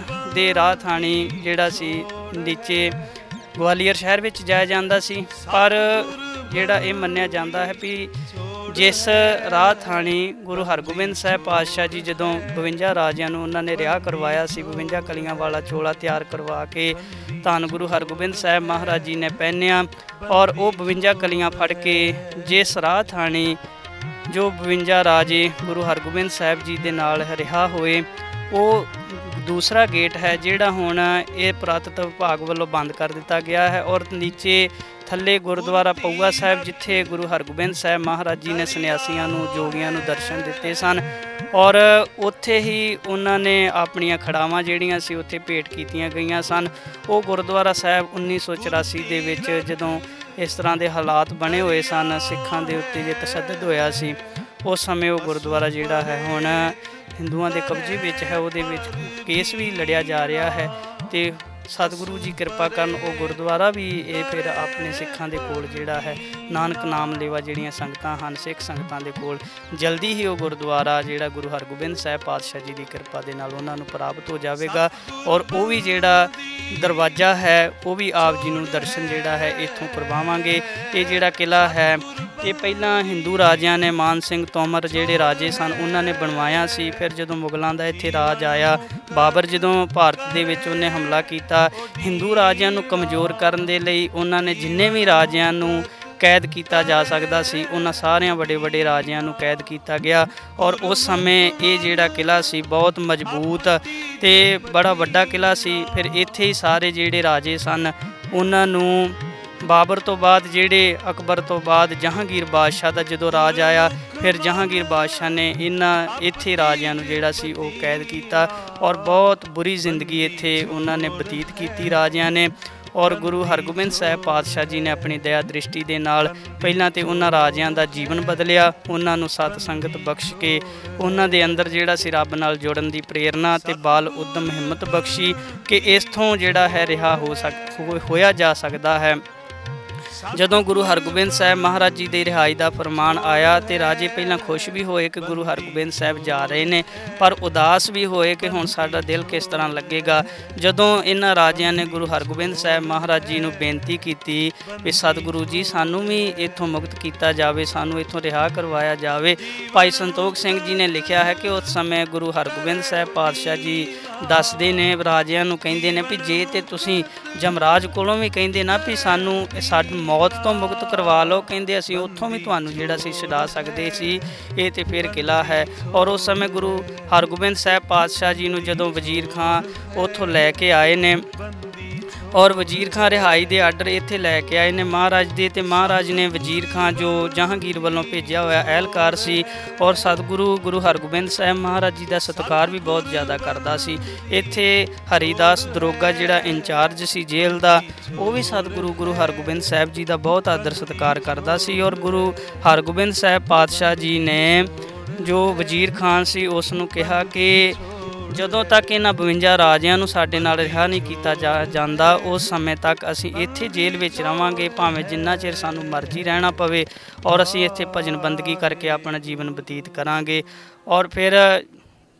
ਦੇ ਰਾਹ ਥਾਣੀ ਜਿਹੜਾ ਸੀ ਨੀਚੇ ਗਵਾਲੀਅਰ ਸ਼ਹਿਰ ਵਿੱਚ ਜਾਇਆ ਜਾਂਦਾ ਸੀ, ਪਰ ਜਿਹੜਾ ਇਹ ਮੰਨਿਆ ਜਾਂਦਾ ਹੈ ਵੀ ਜਿਸ ਰਾਹ ਥਾਣੀ ਗੁਰੂ ਹਰਗੋਬਿੰਦ ਸਾਹਿਬ ਪਾਤਸ਼ਾਹ ਜੀ ਜਦੋਂ 52 ਰਾਜਿਆਂ ਨੂੰ ਉਹਨਾਂ ਨੇ ਰਿਹਾਅ ਕਰਵਾਇਆ ਸੀ, 52 ਕਲੀਆਂ ਵਾਲਾ ਚੋਲਾ ਤਿਆਰ ਕਰਵਾ ਕੇ ਧੰਨ ਗੁਰੂ ਹਰਗੋਬਿੰਦ ਸਾਹਿਬ ਮਹਾਰਾਜ ਜੀ ਨੇ ਪਹਿਨਿਆ। ਔਰ ਉਹ 52 ਕਲੀਆਂ ਫੜ ਕੇ ਜਿਸ ਰਾਹ ਥਾਣੀ ਜੋ 52 ਰਾਜੇ ਗੁਰੂ ਹਰਗੋਬਿੰਦ ਸਾਹਿਬ ਜੀ ਦੇ ਨਾਲ ਰਿਹਾ ਹੋਏ, ਉਹ ਦੂਸਰਾ ਗੇਟ ਹੈ ਜਿਹੜਾ ਹੁਣ ਇਹ ਪੁਰਾਤਤਵ ਵਿਭਾਗ ਵੱਲੋਂ ਬੰਦ ਕਰ ਦਿੱਤਾ ਗਿਆ ਹੈ। ਔਰ ਨੀਚੇ ਥੱਲੇ ਗੁਰਦੁਆਰਾ ਪਊਆ ਸਾਹਿਬ, ਜਿੱਥੇ ਗੁਰੂ ਹਰਗੋਬਿੰਦ ਸਾਹਿਬ ਮਹਾਰਾਜ ਜੀ ਨੇ ਸੰਨਿਆਸੀਆਂ ਨੂੰ, ਜੋਗੀਆਂ ਨੂੰ ਦਰਸ਼ਨ ਦਿੱਤੇ ਸਨ, ਔਰ ਉੱਥੇ ਹੀ ਉਹਨਾਂ ਨੇ ਆਪਣੀਆਂ ਖੜਾਵਾਂ ਜਿਹੜੀਆਂ ਸੀ ਉੱਥੇ ਭੇਟ ਕੀਤੀਆਂ ਗਈਆਂ ਸਨ। ਉਹ ਗੁਰਦੁਆਰਾ ਸਾਹਿਬ 1984 ਦੇ ਵਿੱਚ ਜਦੋਂ ਇਸ ਤਰ੍ਹਾਂ ਦੇ ਹਾਲਾਤ ਬਣੇ ਹੋਏ ਸਨ, ਸਿੱਖਾਂ ਦੇ ਉੱਤੇ ਜੇ ਤਸ਼ੱਦਦ ਹੋਇਆ ਸੀ, ਉਸ ਸਮੇਂ ਉਹ ਗੁਰਦੁਆਰਾ ਜਿਹੜਾ ਹੈ ਹੁਣ ਹਿੰਦੂਆਂ ਦੇ ਕਬਜ਼ੇ ਵਿੱਚ ਹੈ। ਉਹਦੇ ਵਿੱਚ ਕੇਸ ਵੀ ਲੜਿਆ ਜਾ ਰਿਹਾ ਹੈ ਤੇ ਸਤਿਗੁਰੂ ਜੀ ਕਿਰਪਾ ਕਰਨ ਉਹ ਗੁਰਦੁਆਰਾ ਵੀ ਇਹ ਫਿਰ ਆਪਣੇ ਸਿੱਖਾਂ ਦੇ ਕੋਲ ਜਿਹੜਾ ਹੈ, ਨਾਨਕ ਨਾਮ ਲੇਵਾ ਜਿਹੜੀਆਂ ਸੰਗਤਾਂ ਹਨ ਸਿੱਖ ਸੰਗਤਾਂ ਦੇ ਕੋਲ, ਜਲਦੀ ਹੀ ਉਹ ਗੁਰਦੁਆਰਾ ਜਿਹੜਾ ਗੁਰੂ ਹਰਗੋਬਿੰਦ ਸਾਹਿਬ ਪਾਤਸ਼ਾਹ ਜੀ ਦੀ ਕਿਰਪਾ ਦੇ ਨਾਲ ਉਹਨਾਂ ਨੂੰ ਪ੍ਰਾਪਤ ਹੋ ਜਾਵੇਗਾ। ਔਰ ਉਹ ਵੀ ਜਿਹੜਾ ਦਰਵਾਜ਼ਾ ਹੈ ਉਹ ਵੀ ਆਪ ਜੀ ਨੂੰ ਦਰਸ਼ਨ ਜਿਹੜਾ ਹੈ ਇੱਥੋਂ ਕਰਵਾਵਾਂਗੇ। ਇਹ ਜਿਹੜਾ ਕਿਲ੍ਹਾ ਹੈ ਇਹ ਪਹਿਲਾਂ ਹਿੰਦੂ ਰਾਜਿਆਂ ਨੇ, ਮਾਨ ਸਿੰਘ ਤੋਮਰ ਜਿਹੜੇ ਰਾਜੇ ਸਨ ਉਹਨਾਂ ਨੇ ਬਣਵਾਇਆ ਸੀ। ਫਿਰ ਜਦੋਂ ਮੁਗਲਾਂ ਦਾ ਇੱਥੇ ਰਾਜ ਆਇਆ, ਬਾਬਰ ਜਦੋਂ ਭਾਰਤ ਦੇ ਵਿੱਚ ਉਹਨੇ ਹਮਲਾ ਕੀਤਾ, ਹਿੰਦੂ ਰਾਜਿਆਂ ਨੂੰ ਕਮਜ਼ੋਰ ਕਰਨ ਦੇ ਲਈ ਉਹਨਾਂ ਨੇ ਜਿੰਨੇ ਵੀ ਰਾਜਿਆਂ ਨੂੰ ਕੈਦ ਕੀਤਾ ਜਾ ਸਕਦਾ ਸੀ, ਉਹਨਾਂ ਸਾਰਿਆਂ ਵੱਡੇ ਵੱਡੇ ਰਾਜਿਆਂ ਨੂੰ ਕੈਦ ਕੀਤਾ ਗਿਆ। ਔਰ ਉਸ ਸਮੇਂ ਇਹ ਜਿਹੜਾ ਕਿਲ੍ਹਾ ਸੀ ਬਹੁਤ ਮਜ਼ਬੂਤ ਤੇ ਬੜਾ ਵੱਡਾ ਕਿਲ੍ਹਾ ਸੀ। ਫਿਰ ਇੱਥੇ ਹੀ ਸਾਰੇ ਜਿਹੜੇ ਰਾਜੇ ਸਨ ਉਹਨਾਂ ਨੂੰ ਬਾਬਰ ਤੋਂ ਬਾਅਦ, ਜਿਹੜੇ ਅਕਬਰ ਤੋਂ ਬਾਅਦ ਜਹਾਂਗੀਰ ਬਾਦਸ਼ਾਹ ਦਾ ਜਦੋਂ ਰਾਜ ਆਇਆ, ਫਿਰ ਜਹਾਂਗੀਰ ਬਾਦਸ਼ਾਹ ਨੇ ਇੱਥੇ ਰਾਜਿਆਂ ਨੂੰ ਜਿਹੜਾ ਸੀ ਉਹ ਕੈਦ ਕੀਤਾ। ਔਰ ਬਹੁਤ ਬੁਰੀ ਜ਼ਿੰਦਗੀ ਇੱਥੇ ਉਹਨਾਂ ਨੇ ਬਤੀਤ ਕੀਤੀ ਰਾਜਿਆਂ ਨੇ। ਔਰ ਗੁਰੂ ਹਰਗੋਬਿੰਦ ਸਾਹਿਬ ਪਾਤਸ਼ਾਹ ਜੀ ਨੇ ਆਪਣੀ ਦਇਆ ਦ੍ਰਿਸ਼ਟੀ ਦੇ ਨਾਲ ਪਹਿਲਾਂ ਤੇ ਉਹਨਾਂ ਰਾਜਿਆਂ ਦਾ ਜੀਵਨ ਬਦਲਿਆ, ਉਹਨਾਂ ਨੂੰ ਸਤ ਸੰਗਤ ਬਖਸ਼ ਕੇ ਉਹਨਾਂ ਦੇ ਅੰਦਰ ਜਿਹੜਾ ਸੀ ਰੱਬ ਨਾਲ ਜੁੜਨ ਦੀ ਪ੍ਰੇਰਨਾ ਤੇ ਬਾਲ ਉਦਮ ਹਿੰਮਤ ਬਖਸ਼ੀ ਕਿ ਇਸਥੋਂ ਜਿਹੜਾ ਹੈ ਰਿਹਾ ਹੋਇਆ ਜਾ ਸਕਦਾ ਹੈ। ਜਦੋਂ ਗੁਰੂ ਹਰਗੋਬਿੰਦ ਸਾਹਿਬ ਮਹਾਰਾਜ ਜੀ ਦੇ ਰਿਹਾਈ ਦਾ ਫਰਮਾਨ ਆਇਆ ਤੇ ਰਾਜੇ ਪਹਿਲਾਂ ਖੁਸ਼ ਵੀ ਹੋਏ ਕਿ ਗੁਰੂ ਹਰਗੋਬਿੰਦ ਸਾਹਿਬ ਜਾ ਰਹੇ ਨੇ, ਪਰ ਉਦਾਸ ਵੀ ਹੋਏ ਕਿ ਹੁਣ ਸਾਡਾ ਦਿਲ ਕਿਸ ਤਰ੍ਹਾਂ ਲੱਗੇਗਾ। ਜਦੋਂ ਇਹਨਾਂ ਰਾਜਿਆਂ ਨੇ ਗੁਰੂ ਹਰਗੋਬਿੰਦ ਸਾਹਿਬ ਮਹਾਰਾਜ ਜੀ ਨੂੰ ਬੇਨਤੀ ਕੀਤੀ ਵੀ ਸਤਿਗੁਰੂ ਜੀ ਸਾਨੂੰ ਵੀ ਇੱਥੋਂ ਮੁਕਤ ਕੀਤਾ ਜਾਵੇ, ਸਾਨੂੰ ਇੱਥੋਂ ਰਿਹਾ ਕਰਵਾਇਆ ਜਾਵੇ, ਭਾਈ ਸੰਤੋਖ ਸਿੰਘ ਜੀ ਨੇ ਲਿਖਿਆ ਹੈ ਕਿ ਉਸ ਸਮੇਂ ਗੁਰੂ ਹਰਗੋਬਿੰਦ ਸਾਹਿਬ ਪਾਤਸ਼ਾਹ ਜੀ ਦੱਸਦੇ ਨੇ, ਰਾਜਿਆਂ ਨੂੰ ਕਹਿੰਦੇ ਨੇ ਵੀ ਜੇ ਤੇ ਤੁਸੀਂ ਜਮਰਾਜ ਕੋਲੋਂ ਵੀ ਕਹਿੰਦੇ ਨਾ ਵੀ ਸਾਨੂੰ ਸਾਡੀ ਮੌਤ ਤੋਂ ਮੁਕਤ ਕਰਵਾ ਲਓ, ਕਹਿੰਦੇ ਅਸੀਂ ਉੱਥੋਂ ਵੀ ਤੁਹਾਨੂੰ ਜਿਹੜਾ ਸੀ ਛੁਡਾ ਸਕਦੇ ਸੀ। ਇਹ ਤੇ ਫਿਰ ਕਿਲ੍ਹਾ ਹੈ। ਔਰ ਉਸ ਸਮੇਂ ਗੁਰੂ ਹਰਗੋਬਿੰਦ ਸਾਹਿਬ ਪਾਤਸ਼ਾਹ ਜੀ ਨੂੰ ਜਦੋਂ ਵਜ਼ੀਰ ਖਾਂ ਉੱਥੋਂ ਲੈ ਕੇ ਆਏ ਨੇ, ਔਰ ਵਜ਼ੀਰ ਖਾਂ ਰਿਹਾਈ ਦੇ ਆਰਡਰ ਇੱਥੇ ਲੈ ਕੇ ਆਏ ਨੇ ਮਹਾਰਾਜ ਦੇ, ਤੇ ਮਹਾਰਾਜ ਨੇ ਵਜ਼ੀਰ ਖਾਂ ਜੋ ਜਹਾਂਗੀਰ ਵੱਲੋਂ ਭੇਜਿਆ ਹੋਇਆ ਅਹਿਲਕਾਰ ਸੀ, ਔਰ ਸਤਿਗੁਰੂ ਗੁਰੂ ਹਰਗੋਬਿੰਦ ਸਾਹਿਬ ਮਹਾਰਾਜ ਜੀ ਦਾ ਸਤਿਕਾਰ ਵੀ ਬਹੁਤ ਜ਼ਿਆਦਾ ਕਰਦਾ ਸੀ। ਇੱਥੇ ਹਰੀਦਾਸ ਦਰੋਗਾ ਜਿਹੜਾ ਇੰਚਾਰਜ ਸੀ ਜੇਲ੍ਹ ਦਾ, ਉਹ ਵੀ ਸਤਿਗੁਰੂ ਗੁਰੂ ਹਰਗੋਬਿੰਦ ਸਾਹਿਬ ਜੀ ਦਾ ਬਹੁਤ ਆਦਰ ਸਤਿਕਾਰ ਕਰਦਾ ਸੀ। ਔਰ ਗੁਰੂ ਹਰਗੋਬਿੰਦ ਸਾਹਿਬ ਪਾਤਸ਼ਾਹ ਜੀ ਨੇ ਜੋ ਵਜ਼ੀਰ ਖਾਨ ਸੀ ਉਸ ਨੂੰ ਕਿਹਾ ਕਿ ਜਦੋਂ ਤੱਕ ਇਹਨਾਂ 52 ਰਾਜਿਆਂ ਨੂੰ ਸਾਡੇ ਨਾਲ ਰਿਹਾ ਨਹੀਂ ਕੀਤਾ ਜਾਂਦਾ, ਉਸ ਸਮੇਂ ਤੱਕ ਅਸੀਂ ਇੱਥੇ ਜੇਲ੍ਹ ਵਿੱਚ ਰਵਾਂਗੇ, ਭਾਵੇਂ ਜਿੰਨਾ ਚਿਰ ਸਾਨੂੰ ਮਰਜ਼ੀ ਰਹਿਣਾ ਪਵੇ, ਔਰ ਅਸੀਂ ਇੱਥੇ ਭਜਨ ਬੰਦਗੀ ਕਰਕੇ ਆਪਣਾ ਜੀਵਨ ਬਤੀਤ ਕਰਾਂਗੇ। ਔਰ ਫਿਰ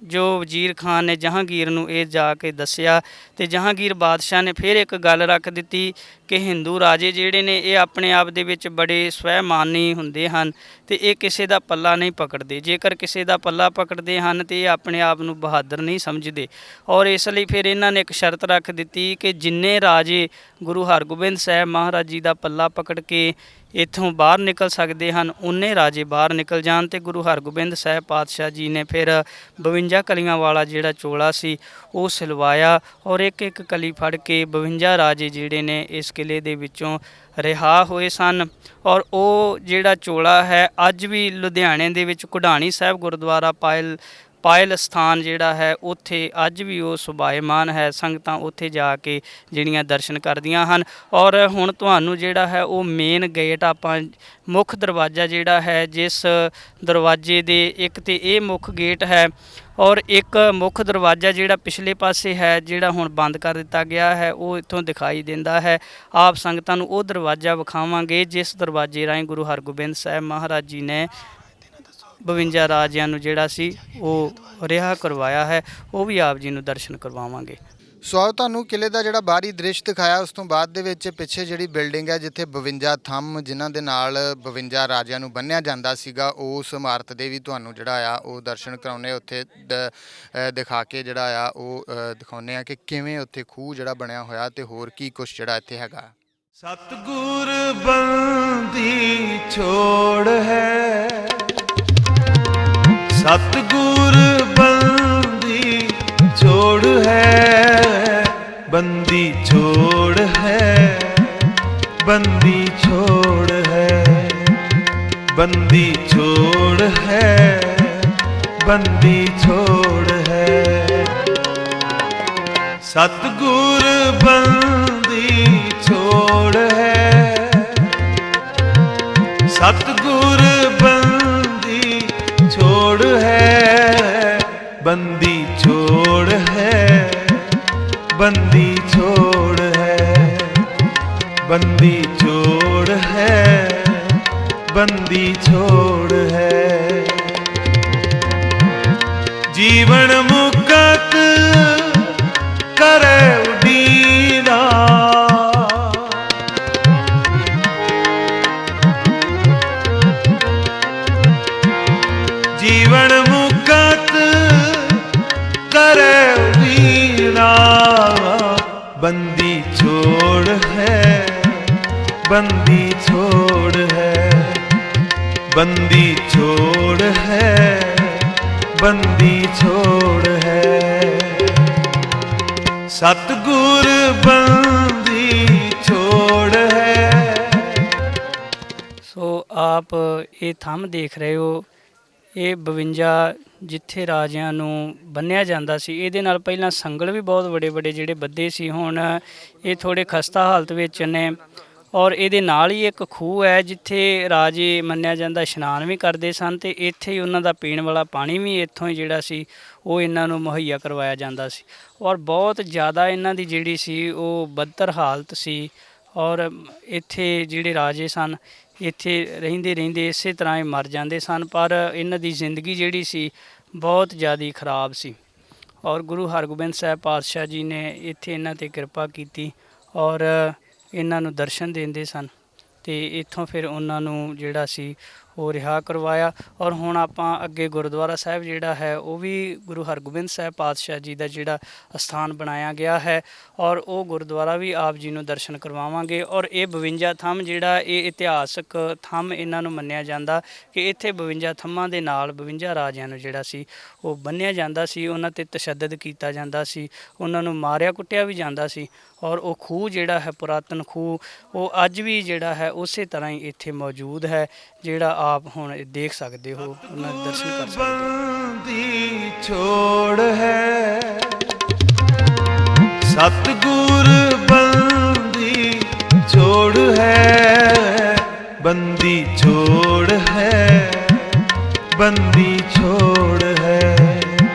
ਜੋ ਵਜ਼ੀਰ ਖਾਨ ਨੇ ਜਹਾਂਗੀਰ ਨੂੰ ਇਹ ਜਾ ਕੇ ਦੱਸਿਆ ਤੇ ਜਹਾਂਗੀਰ ਬਾਦਸ਼ਾਹ ਨੇ ਫਿਰ ਇੱਕ ਗੱਲ ਰੱਖ ਦਿੱਤੀ ਕਿ ਹਿੰਦੂ ਰਾਜੇ ਜਿਹੜੇ ਨੇ ਇਹ ਆਪਣੇ ਆਪ ਦੇ ਵਿੱਚ ਬੜੇ ਸਵੈਮਾਨੀ ਹੁੰਦੇ ਹਨ ਤੇ ਇਹ ਕਿਸੇ ਦਾ ਪੱਲਾ ਨਹੀਂ ਪਕੜਦੇ। ਜੇਕਰ ਕਿਸੇ ਦਾ ਪੱਲਾ ਪਕੜਦੇ ਹਨ ਤੇ ਇਹ ਆਪਣੇ ਆਪ ਨੂੰ ਬਹਾਦਰ ਨਹੀਂ ਸਮਝਦੇ। ਔਰ ਇਸ ਲਈ ਫਿਰ ਇਹਨਾਂ ਨੇ ਇੱਕ ਸ਼ਰਤ ਰੱਖ ਦਿੱਤੀ ਕਿ ਜਿੰਨੇ ਰਾਜੇ ਗੁਰੂ ਹਰਗੋਬਿੰਦ ਸਾਹਿਬ ਮਹਾਰਾਜ ਜੀ ਦਾ ਪੱਲਾ ਪਕੜ ਕੇ ਇੱਥੋਂ ਬਾਹਰ ਨਿਕਲ ਸਕਦੇ ਹਨ, ਉਨੇ ਰਾਜੇ ਬਾਹਰ ਨਿਕਲ ਜਾਣ। ਤੇ ਗੁਰੂ ਹਰਗੋਬਿੰਦ ਸਾਹਿਬ ਪਾਤਸ਼ਾਹ ਜੀ ਨੇ ਫਿਰ 52 ਕਲੀਆਂ ਵਾਲਾ ਜਿਹੜਾ ਚੋਲਾ ਸੀ ਉਹ ਸਿਲਵਾਇਆ, ਔਰ ਇੱਕ ਇੱਕ ਕਲੀ ਫੜ ਕੇ 52 ਰਾਜੇ ਜਿਹੜੇ ਨੇ ਇਸ ਕਿਲ੍ਹੇ ਦੇ ਵਿੱਚੋਂ ਰਿਹਾ ਹੋਏ ਸਨ। ਔਰ ਉਹ ਜਿਹੜਾ ਚੋਲਾ ਹੈ ਅੱਜ ਵੀ ਲੁਧਿਆਣੇ ਦੇ ਵਿੱਚ ਘੁਡਾਣੀ ਸਾਹਿਬ ਗੁਰਦੁਆਰਾ ਪਾਇਲ ਸਥਾਨ ਜਿਹੜਾ ਹੈ ਉੱਥੇ ਅੱਜ ਵੀ ਉਹ ਸੁਭਾਏਮਾਨ ਹੈ। ਸੰਗਤਾਂ ਉੱਥੇ ਜਾ ਕੇ ਜਿਹੜੀਆਂ ਦਰਸ਼ਨ ਕਰਦੀਆਂ ਹਨ। ਔਰ ਹੁਣ ਤੁਹਾਨੂੰ ਜਿਹੜਾ ਹੈ ਉਹ ਮੇਨ ਗੇਟ ਆਪਾਂ ਮੁੱਖ ਦਰਵਾਜ਼ਾ ਜਿਹੜਾ ਹੈ, ਜਿਸ ਦਰਵਾਜ਼ੇ ਦੇ ਇੱਕ ਤੇ ਇਹ ਮੁੱਖ ਗੇਟ ਹੈ ਔਰ ਇੱਕ ਮੁੱਖ ਦਰਵਾਜ਼ਾ ਜਿਹੜਾ ਪਿਛਲੇ ਪਾਸੇ ਹੈ, ਜਿਹੜਾ ਹੁਣ ਬੰਦ ਕਰ ਦਿੱਤਾ ਗਿਆ ਹੈ, ਉਹ ਇੱਥੋਂ ਦਿਖਾਈ ਦਿੰਦਾ ਹੈ। ਆਪ ਸੰਗਤਾਂ ਨੂੰ ਉਹ ਦਰਵਾਜ਼ਾ ਵਿਖਾਵਾਂਗੇ ਜਿਸ ਦਰਵਾਜ਼ੇ ਰਾਹੀਂ ਗੁਰੂ ਹਰਗੋਬਿੰਦ ਸਾਹਿਬ ਮਹਾਰਾਜ ਜੀ ਨੇ 52 ਰਾਜਿਆਂ ਨੂੰ ਜਿਹੜਾ ਸੀ ਉਹ ਰਿਹਾ ਕਰਵਾਇਆ ਹੈ। ਉਹ ਵੀ ਆਪ ਜੀ ਨੂੰ ਦਰਸ਼ਨ ਕਰਵਾਵਾਂਗੇ। ਸੋ ਆਓ ਤੁਹਾਨੂੰ ਕਿਲੇ ਦਾ ਜਿਹੜਾ ਬਾਹਰੀ ਦ੍ਰਿਸ਼ ਦਿਖਾਇਆ, ਉਸ ਤੋਂ ਬਾਅਦ ਦੇ ਵਿੱਚ ਪਿੱਛੇ ਜਿਹੜੀ ਬਿਲਡਿੰਗ ਹੈ ਜਿੱਥੇ 52 ਥੰਮ ਜਿਨ੍ਹਾਂ ਦੇ ਨਾਲ 52 ਰਾਜਿਆਂ ਨੂੰ ਬੰਨ੍ਹਿਆ ਜਾਂਦਾ ਸੀਗਾ, ਉਸ ਇਮਾਰਤ ਦੇ ਵੀ ਤੁਹਾਨੂੰ ਜਿਹੜਾ ਆ ਉਹ ਦਰਸ਼ਨ ਕਰਾਉਣੇ, ਉੱਥੇ ਦਿਖਾ ਕੇ ਜਿਹੜਾ ਆ ਉਹ ਦਿਖਾਉਂਦੇ ਆ ਕਿ ਕਿਵੇਂ ਉੱਥੇ ਖੂਹ ਜਿਹੜਾ ਬਣਿਆ ਹੋਇਆ ਤੇ ਹੋਰ ਕੀ ਕੁਛ ਜਿਹੜਾ ਇੱਥੇ ਹੈਗਾ। ਸਤਿਗੁਰ ਬੰਦੀ ਛੋੜ ਹੈ, ਸਤਿਗੁਰ ਬੰਦੀ ਛੋੜ ਹੈ, ਬੰਦੀ ਛੋੜ ਹੈ, ਬੰਦੀ ਛੋੜ ਹੈ, ਬੰਦੀ ਛੋੜ ਹੈ, ਬੰਦੀ ਛੋੜ ਹੈ, ਸਤਿਗੁਰ ਬੰਦੀ ਛੋੜ ਹੈ, ਸਤਿਗੁਰ ਬੰਦੀ ਛੋੜ ਹੈ, ਬੰਦੀ ਛੋੜ ਹੈ, ਬੰਦੀ ਛੋੜ ਹੈ, ਬੰਦੀ ਛੋੜ ਹੈ, ਬੰਦੀ ਛੋੜ ਹੈ, ਜੀਵਨ ਮੁਕਤ ਕਰੇ ਉਡੀਨਾ, ਜੀਵਨ ਮੁਕਤ ਕਰੇ ਉਡੀਨਾ, ਬੰਦੀ ਛੋੜ ਹੈ, ਬੰਦੀ ਛੋੜ ਹੈ, ਬੰਦੀ ਛੋੜ ਹੈ, ਬੰਦੀ ਛੋੜ ਹੈ, ਸਤਿਗੁਰ ਬੰਦੀ ਛੋੜ ਹੈ। ਸੋ ਆਪ ਇਹ ਥੰਮ ਦੇਖ ਰਹੇ ਹੋ, ਇਹ 52 ਜਿੱਥੇ ਰਾਜਿਆਂ ਨੂੰ ਬੰਨ੍ਹਿਆ ਜਾਂਦਾ ਸੀ। ਇਹਦੇ ਨਾਲ ਪਹਿਲਾਂ ਸੰਗਲ ਵੀ ਬਹੁਤ ਵੱਡੇ ਵੱਡੇ ਜਿਹੜੇ ਬੱਧੇ ਸੀ, ਹੁਣ ਇਹ ਥੋੜ੍ਹੇ ਖਸਤਾ ਹਾਲਤ ਵਿੱਚ ਨੇ। ਔਰ ਇਹਦੇ ਨਾਲ ਹੀ ਇੱਕ ਖੂਹ ਹੈ ਜਿੱਥੇ ਰਾਜੇ ਮੰਨਿਆ ਜਾਂਦਾ ਇਸ਼ਨਾਨ ਵੀ ਕਰਦੇ ਸਨ, ਅਤੇ ਇੱਥੇ ਹੀ ਉਹਨਾਂ ਦਾ ਪੀਣ ਵਾਲਾ ਪਾਣੀ ਵੀ ਇੱਥੋਂ ਹੀ ਜਿਹੜਾ ਸੀ ਉਹ ਇਹਨਾਂ ਨੂੰ ਮੁਹੱਈਆ ਕਰਵਾਇਆ ਜਾਂਦਾ ਸੀ। ਔਰ ਬਹੁਤ ਜ਼ਿਆਦਾ ਇਹਨਾਂ ਦੀ ਜਿਹੜੀ ਸੀ ਉਹ ਬਦਤਰ ਹਾਲਤ ਸੀ। ਔਰ ਇੱਥੇ ਜਿਹੜੇ ਰਾਜੇ ਸਨ ਇੱਥੇ ਰਹਿੰਦੇ ਰਹਿੰਦੇ ਇਸੇ ਤਰ੍ਹਾਂ ਹੀ ਮਰ ਜਾਂਦੇ ਸਨ, ਪਰ ਇਹਨਾਂ ਦੀ ਜ਼ਿੰਦਗੀ ਜਿਹੜੀ ਸੀ ਬਹੁਤ ਜ਼ਿਆਦਾ ਖਰਾਬ ਸੀ। ਔਰ ਗੁਰੂ ਹਰਗੋਬਿੰਦ ਸਾਹਿਬ ਪਾਤਸ਼ਾਹ ਜੀ ਨੇ ਇੱਥੇ ਇਹਨਾਂ 'ਤੇ ਕਿਰਪਾ ਕੀਤੀ ਔਰ ਇਹਨਾਂ ਨੂੰ ਦਰਸ਼ਨ ਦਿੰਦੇ ਸਨ, ਅਤੇ ਇੱਥੋਂ ਫਿਰ ਉਹਨਾਂ ਨੂੰ ਜਿਹੜਾ ਸੀ ਉਹ ਰਿਹਾ ਕਰਵਾਇਆ। ਔਰ ਹੁਣ ਆਪਾਂ ਅੱਗੇ ਗੁਰਦੁਆਰਾ ਸਾਹਿਬ ਜਿਹੜਾ ਹੈ ਉਹ ਵੀ ਗੁਰੂ ਹਰਗੋਬਿੰਦ ਸਾਹਿਬ ਪਾਤਸ਼ਾਹ ਜੀ ਦਾ ਜਿਹੜਾ ਅਸਥਾਨ ਬਣਾਇਆ ਗਿਆ ਹੈ, ਔਰ ਉਹ ਗੁਰਦੁਆਰਾ ਵੀ ਆਪ ਜੀ ਨੂੰ ਦਰਸ਼ਨ ਕਰਵਾਵਾਂਗੇ। ਔਰ ਇਹ 52 ਥੰਮ ਜਿਹੜਾ ਇਹ ਇਤਿਹਾਸਕ ਥੰਮ ਇਹਨਾਂ ਨੂੰ ਮੰਨਿਆ ਜਾਂਦਾ ਕਿ ਇੱਥੇ 52 ਥੰਮਾਂ ਦੇ ਨਾਲ 52 ਰਾਜਿਆਂ ਨੂੰ ਜਿਹੜਾ ਸੀ ਉਹ ਬੰਨ੍ਹਿਆ ਜਾਂਦਾ ਸੀ, ਉਹਨਾਂ 'ਤੇ ਤਸ਼ੱਦਦ ਕੀਤਾ ਜਾਂਦਾ ਸੀ, ਉਹਨਾਂ ਨੂੰ ਮਾਰਿਆ ਕੁੱਟਿਆ ਵੀ ਜਾਂਦਾ ਸੀ। ਔਰ ਉਹ ਖੂਹ ਜਿਹੜਾ ਹੈ ਪੁਰਾਤਨ ਖੂਹ, ਉਹ ਅੱਜ ਵੀ ਜਿਹੜਾ ਹੈ ਉਸੇ ਤਰ੍ਹਾਂ ਹੀ ਇੱਥੇ ਮੌਜੂਦ ਹੈ, ਜਿਹੜਾ ਆਪ ਹੁਣ ਦੇਖ ਸਕਦੇ ਹੋ, ਉਹਨਾਂ ਦੇ ਦਰਸ਼ਨ ਕਰ ਸਕਦੇ ਹੋ। ਬੰਦੀ ਛੋੜ ਹੈ, ਸਤਿਗੁਰ ਬੰਦੀ ਛੋੜ ਹੈ, ਬੰਦੀ ਛੋੜ ਹੈ, ਬੰਦੀ ਛੋੜ ਹੈ,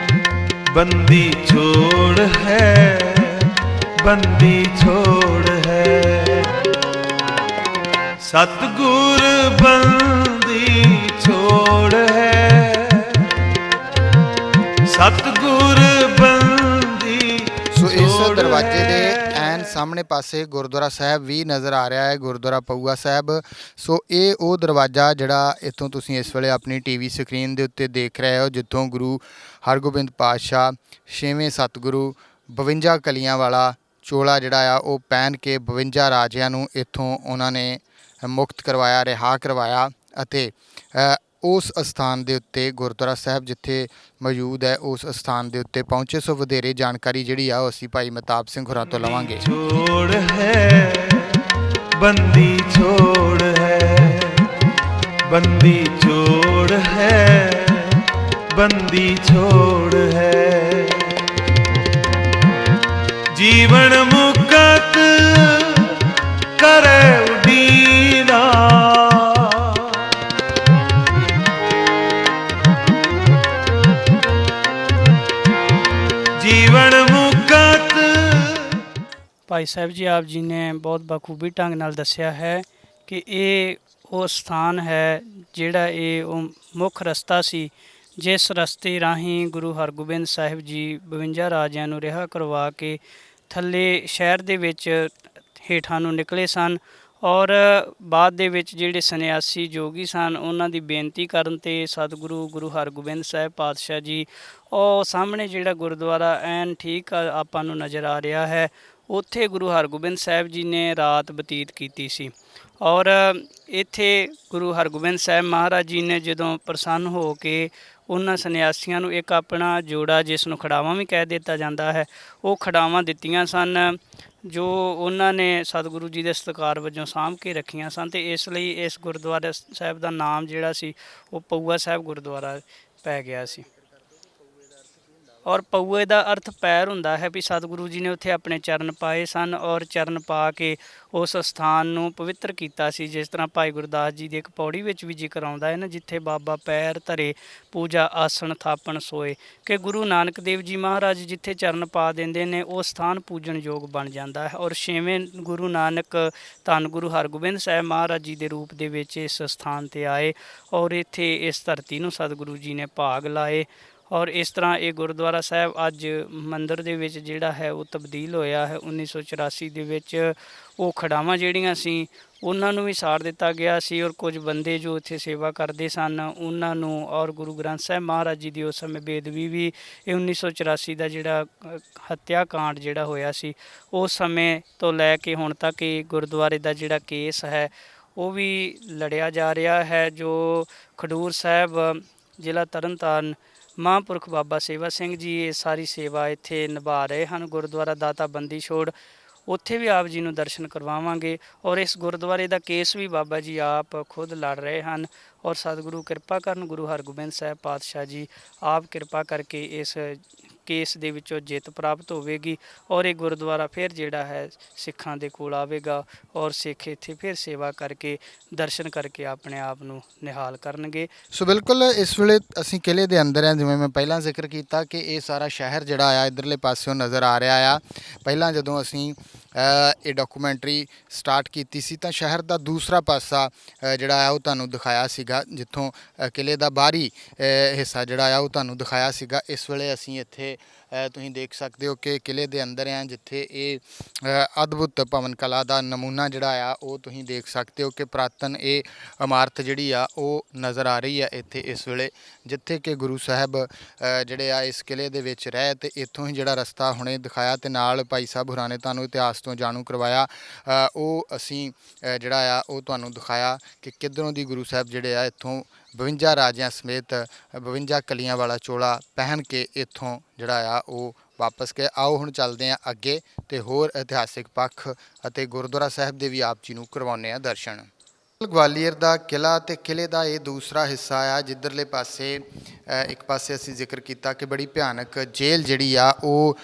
ਬੰਦੀ ਛੋੜ ਹੈ, ਬੰਦੀ ਛੋੜ ਹੈ, ਸਤਿਗੁਰ ਬੰਦੀ ਛੋੜ ਹੈ, ਸਤਿਗੁਰ ਬੰਦੀ। ਸੋ ਇਸ ਦਰਵਾਜ਼ੇ ਦੇ ਐਨ ਸਾਹਮਣੇ ਪਾਸੇ ਗੁਰਦੁਆਰਾ ਸਾਹਿਬ ਵੀ ਨਜ਼ਰ ਆ ਰਿਹਾ ਹੈ, ਗੁਰਦੁਆਰਾ ਪਊਆ ਸਾਹਿਬ। ਸੋ ਇਹ ਉਹ ਦਰਵਾਜ਼ਾ ਜਿਹੜਾ ਇੱਥੋਂ ਤੁਸੀਂ ਇਸ ਵੇਲੇ ਆਪਣੀ ਟੀਵੀ ਸਕਰੀਨ ਦੇ ਉੱਤੇ ਦੇਖ ਰਹੇ ਹੋ, ਜਿੱਥੋਂ ਗੁਰੂ ਹਰਗੋਬਿੰਦ ਪਾਤਸ਼ਾਹ 6ਵੇਂ ਸਤਿਗੁਰੂ 52 ਕਲੀਆਂ ਵਾਲਾ ਚੋਲਾ ਜਿਹੜਾ ਆ ਉਹ ਪਹਿਨ ਕੇ 52 ਰਾਜਿਆਂ ਨੂੰ ਇੱਥੋਂ ਉਹਨਾਂ ਨੇ ਮੁਕਤ ਕਰਵਾਇਆ, ਰਿਹਾ ਕਰਵਾਇਆ, ਅਤੇ ਉਸ ਅਸਥਾਨ ਦੇ ਉੱਤੇ ਗੁਰਦੁਆਰਾ ਸਾਹਿਬ ਜਿੱਥੇ ਮੌਜੂਦ ਹੈ ਉਸ ਅਸਥਾਨ ਦੇ ਉੱਤੇ ਪਹੁੰਚੇ। ਸੋ ਵਧੇਰੇ ਜਾਣਕਾਰੀ ਜਿਹੜੀ ਆ ਉਹ ਅਸੀਂ ਭਾਈ ਮਹਿਤਾਬ ਸਿੰਘ ਹੋਰਾਂ ਤੋਂ ਲਵਾਂਗੇ। ਛੋੜ ਹੈ, ਬੰਦੀ ਛੋੜ ਹੈ, ਬੰਦੀ ਛੋੜ ਹੈ, ਬੰਦੀ ਛੋੜ ਹੈ, ਜੀਵਨ ਮੁਕਤ ਕਰੇ ਉਡੀਨਾ, ਭਾਈ ਸਾਹਿਬ ਜੀ ਆਪ ਜੀ ਨੇ ਬਹੁਤ ਬਖੂਬੀ ਢੰਗ ਨਾਲ ਦੱਸਿਆ ਹੈ ਕਿ ਇਹ ਉਹ ਸਥਾਨ ਹੈ ਜਿਹੜਾ ਇਹ ਉਹ ਮੁੱਖ ਰਸਤਾ ਸੀ ਜਿਸ ਰਸਤੇ ਰਾਹੀਂ ਗੁਰੂ ਹਰਗੋਬਿੰਦ ਸਾਹਿਬ ਜੀ 52 ਰਾਜਿਆਂ ਨੂੰ ਰਿਹਾ ਕਰਵਾ ਕੇ ਥੱਲੇ ਸ਼ਹਿਰ ਦੇ ਵਿੱਚ ਹੇਠਾਂ ਨੂੰ ਨਿਕਲੇ ਸਨ ਔਰ ਬਾਅਦ ਦੇ ਵਿੱਚ ਜਿਹੜੇ ਸੰਨਿਆਸੀ ਜੋਗੀ ਸਨ ਉਹਨਾਂ ਦੀ ਬੇਨਤੀ ਕਰਨ 'ਤੇ ਸਤਿਗੁਰੂ ਗੁਰੂ ਹਰਗੋਬਿੰਦ ਸਾਹਿਬ ਪਾਤਸ਼ਾਹ ਜੀ ਉਹ ਸਾਹਮਣੇ ਜਿਹੜਾ ਗੁਰਦੁਆਰਾ ਐਨ ਠੀਕ ਆਪਾਂ ਨੂੰ ਨਜ਼ਰ ਆ ਰਿਹਾ ਹੈ ਉੱਥੇ ਗੁਰੂ ਹਰਗੋਬਿੰਦ ਸਾਹਿਬ ਜੀ ਨੇ ਰਾਤ ਬਤੀਤ ਕੀਤੀ ਸੀ ਔਰ ਇੱਥੇ ਗੁਰੂ ਹਰਗੋਬਿੰਦ ਸਾਹਿਬ ਮਹਾਰਾਜ ਜੀ ਨੇ ਜਦੋਂ ਪ੍ਰਸੰਨ ਹੋ ਕੇ ਉਹਨਾਂ ਸੰਨਿਆਸੀਆਂ ਨੂੰ ਇੱਕ ਆਪਣਾ ਜੋੜਾ ਜਿਸ ਨੂੰ ਖੜਾਵਾਂ ਵੀ ਕਹਿ ਦਿੱਤਾ ਜਾਂਦਾ ਹੈ ਉਹ ਖੜਾਵਾਂ ਦਿੱਤੀਆਂ ਸਨ ਜੋ ਉਹਨਾਂ ਨੇ ਸਤਿਗੁਰੂ ਜੀ ਦੇ ਸਤਿਕਾਰ ਵਜੋਂ ਸਾਂਭ ਕੇ ਰੱਖੀਆਂ ਸਨ ਅਤੇ ਇਸ ਲਈ ਇਸ ਗੁਰਦੁਆਰਾ ਸਾਹਿਬ ਦਾ ਨਾਮ ਜਿਹੜਾ ਸੀ ਉਹ ਪਊਆ ਸਾਹਿਬ ਗੁਰਦੁਆਰਾ ਪੈ ਗਿਆ ਸੀ ਔਰ ਪਊਏ ਦਾ ਅਰਥ ਪੈਰ ਹੁੰਦਾ ਹੈ ਵੀ ਸਤਿਗੁਰੂ ਜੀ ਨੇ ਉੱਥੇ ਆਪਣੇ ਚਰਨ ਪਾਏ ਸਨ ਔਰ ਚਰਨ ਪਾ ਕੇ ਉਸ ਸਥਾਨ ਨੂੰ ਪਵਿੱਤਰ ਕੀਤਾ ਸੀ ਜਿਸ ਤਰ੍ਹਾਂ ਭਾਈ ਗੁਰਦਾਸ ਜੀ ਦੀ ਇੱਕ ਪੌੜੀ ਵਿੱਚ ਵੀ ਜ਼ਿਕਰ ਆਉਂਦਾ ਹੈ ਨਾ ਜਿੱਥੇ ਬਾਬਾ ਪੈਰ ਧਰੇ ਪੂਜਾ ਆਸਣ ਥਾਪਣ ਸੋਏ ਕਿ ਗੁਰੂ ਨਾਨਕ ਦੇਵ ਜੀ ਮਹਾਰਾਜ ਜਿੱਥੇ ਚਰਨ ਪਾ ਦਿੰਦੇ ਨੇ ਉਹ ਸਥਾਨ ਪੂਜਣ ਯੋਗ ਬਣ ਜਾਂਦਾ ਹੈ ਔਰ 6ਵੇਂ ਗੁਰੂ ਨਾਨਕ ਧੰਨ ਗੁਰੂ ਹਰਗੋਬਿੰਦ ਸਾਹਿਬ ਮਹਾਰਾਜ ਜੀ ਦੇ ਰੂਪ ਦੇ ਵਿੱਚ ਇਸ ਸਥਾਨ 'ਤੇ ਆਏ ਔਰ ਇੱਥੇ ਇਸ ਧਰਤੀ ਨੂੰ ਸਤਿਗੁਰੂ ਜੀ ਨੇ ਭਾਗ ਲਾਏ ਔਰ ਇਸ ਤਰ੍ਹਾਂ ਇਹ ਗੁਰਦੁਆਰਾ ਸਾਹਿਬ ਅੱਜ ਮੰਦਿਰ ਦੇ ਵਿੱਚ ਜਿਹੜਾ ਹੈ ਉਹ ਤਬਦੀਲ ਹੋਇਆ ਹੈ 1984 ਦੇ ਵਿੱਚ ਉਹ ਖੜਾਵਾਂ ਜਿਹੜੀਆਂ ਸੀ ਉਹਨਾਂ ਨੂੰ ਵੀ ਸਾੜ ਦਿੱਤਾ ਗਿਆ ਸੀ ਔਰ ਕੁਝ ਬੰਦੇ ਜੋ ਇੱਥੇ ਸੇਵਾ ਕਰਦੇ ਸਨ ਉਹਨਾਂ ਨੂੰ ਔਰ ਗੁਰੂ ਗ੍ਰੰਥ ਸਾਹਿਬ ਮਹਾਰਾਜ ਜੀ ਦੀ ਉਸ ਸਮੇਂ ਬੇਦਬੀ ਵੀ ਇਹ 1984 ਦਾ ਜਿਹੜਾ ਹੱਤਿਆ ਕਾਂਡ ਜਿਹੜਾ ਹੋਇਆ ਸੀ ਉਸ ਸਮੇਂ ਤੋਂ ਲੈ ਕੇ ਹੁਣ ਤੱਕ ਇਹ ਗੁਰਦੁਆਰੇ ਦਾ ਜਿਹੜਾ ਕੇਸ ਹੈ ਉਹ ਵੀ ਲੜਿਆ ਜਾ ਰਿਹਾ ਹੈ ਜੋ ਖਡੂਰ ਸਾਹਿਬ ਜ਼ਿਲ੍ਹਾ ਤਰਨਤਾਰਨ ਮਹਾਂਪੁਰਖ ਬਾਬਾ ਸੇਵਾ ਸਿੰਘ ਜੀ ਇਹ ਸਾਰੀ ਸੇਵਾ ਇੱਥੇ ਨਿਭਾ ਰਹੇ ਹਨ ਗੁਰਦੁਆਰਾ ਦਾਤਾ ਬੰਦੀ ਛੋੜ ਉੱਥੇ ਵੀ ਆਪ ਜੀ ਨੂੰ ਦਰਸ਼ਨ ਕਰਵਾਵਾਂਗੇ ਔਰ ਇਸ ਗੁਰਦੁਆਰੇ ਦਾ ਕੇਸ ਵੀ ਬਾਬਾ ਜੀ ਆਪ ਖੁਦ ਲੜ ਰਹੇ ਹਨ ਔਰ ਸਤਿਗੁਰੂ ਕਿਰਪਾ ਕਰਨ ਗੁਰੂ ਹਰਗੋਬਿੰਦ ਸਾਹਿਬ ਪਾਤਸ਼ਾਹ ਜੀ ਆਪ ਕਿਰਪਾ ਕਰਕੇ ਇਸ ਕੇਸ ਦੇ ਵਿੱਚੋਂ ਜਿੱਤ ਪ੍ਰਾਪਤ ਹੋਵੇਗੀ ਔਰ ਇਹ ਗੁਰਦੁਆਰਾ ਫਿਰ ਜਿਹੜਾ ਹੈ ਸਿੱਖਾਂ ਦੇ ਕੋਲ ਆਵੇਗਾ ਔਰ ਸਿੱਖ ਇੱਥੇ ਫਿਰ ਸੇਵਾ ਕਰਕੇ ਦਰਸ਼ਨ ਕਰਕੇ ਆਪਣੇ ਆਪ ਨੂੰ ਨਿਹਾਲ ਕਰਨਗੇ। ਸੋ ਬਿਲਕੁਲ ਇਸ ਵੇਲੇ ਅਸੀਂ ਕਿਲ੍ਹੇ ਦੇ ਅੰਦਰ ਹਾਂ ਜਿਵੇਂ ਮੈਂ ਪਹਿਲਾਂ ਜ਼ਿਕਰ ਕੀਤਾ ਕਿ ਇਹ ਸਾਰਾ ਸ਼ਹਿਰ ਜਿਹੜਾ ਆ ਇੱਧਰਲੇ ਪਾਸਿਓਂ ਨਜ਼ਰ ਆ ਰਿਹਾ ਆ। ਪਹਿਲਾਂ ਜਦੋਂ ਅਸੀਂ ਇਹ ਡਾਕੂਮੈਂਟਰੀ ਸਟਾਰਟ ਕੀਤੀ ਸੀ ਤਾਂ ਸ਼ਹਿਰ ਦਾ ਦੂਸਰਾ ਪਾਸਾ ਜਿਹੜਾ ਆ ਉਹ ਤੁਹਾਨੂੰ ਦਿਖਾਇਆ ਸੀਗਾ ਜਿੱਥੋਂ ਕਿਲ੍ਹੇ ਦਾ ਬਾਹਰੀ ਹਿੱਸਾ ਜਿਹੜਾ ਆ ਉਹ ਤੁਹਾਨੂੰ ਦਿਖਾਇਆ ਸੀਗਾ। ਇਸ ਵੇਲੇ ਅਸੀਂ ਇੱਥੇ ਤੁਸੀਂ ਦੇਖ ਸਕਦੇ ਹੋ ਕਿ ਕਿਲ੍ਹੇ ਦੇ ਅੰਦਰ ਆ ਜਿੱਥੇ ਇਹ ਅਦਭੁਤ ਭਵਨ ਕਲਾ ਦਾ ਨਮੂਨਾ ਜਿਹੜਾ ਆ ਉਹ ਤੁਸੀਂ ਦੇਖ ਸਕਦੇ ਹੋ ਕਿ ਪੁਰਾਤਨ ਇਹ ਇਮਾਰਤ ਜਿਹੜੀ ਆ ਉਹ ਨਜ਼ਰ ਆ ਰਹੀ ਆ ਇੱਥੇ ਇਸ ਵੇਲੇ ਜਿੱਥੇ ਕਿ ਗੁਰੂ ਸਾਹਿਬ ਜਿਹੜੇ ਆ ਇਸ ਕਿਲ੍ਹੇ ਦੇ ਵਿੱਚ ਰਹਿ ਤੇ ਇੱਥੋਂ ਹੀ ਜਿਹੜਾ ਰਸਤਾ ਹੁਣੇ ਦਿਖਾਇਆ ਤੇ ਨਾਲ ਭਾਈ ਸਾਹਿਬ ਹੋਰਾਂ ਨੇ ਤੁਹਾਨੂੰ ਇਤਿਹਾਸ ਤੋਂ ਜਾਣੂ ਕਰਵਾਇਆ ਉਹ ਅਸੀਂ ਜਿਹੜਾ ਆ ਉਹ ਤੁਹਾਨੂੰ ਦਿਖਾਇਆ ਕਿ ਕਿੱਧਰੋਂ ਦੀ ਗੁਰੂ ਸਾਹਿਬ ਜਿਹੜੇ ਆ ਇੱਥੋਂ 52 ਰਾਜਿਆਂ ਸਮੇਤ 52 ਕਲੀਆਂ ਵਾਲਾ ਚੋਲਾ ਪਹਿਨ ਕੇ ਇੱਥੋਂ ਜਿਹੜਾ ਆ ਉਹ ਵਾਪਸ ਗਏ। ਆਓ ਹੁਣ ਚੱਲਦੇ ਹਾਂ ਅੱਗੇ ਤੇ ਹੋਰ ਇਤਿਹਾਸਿਕ ਪੱਖ ਅਤੇ ਗੁਰਦੁਆਰਾ ਸਾਹਿਬ ਦੇ ਵੀ ਆਪ ਜੀ ਨੂੰ ਕਰਵਾਉਂਦੇ ਹਾਂ ਦਰਸ਼ਨ। ਗਵਾਲੀਅਰ ਦਾ ਕਿਲ੍ਹਾ ਤੇ ਕਿਲ੍ਹੇ ਦਾ ਇਹ ਦੂਸਰਾ ਹਿੱਸਾ ਆ ਜਿੱਧਰਲੇ ਪਾਸੇ ਇੱਕ ਪਾਸੇ ਅਸੀਂ ਜ਼ਿਕਰ ਕੀਤਾ ਕਿ ਬੜੀ ਭਿਆਨਕ ਜੇਲ੍ਹ ਜਿਹੜੀ ਆ ਉਹ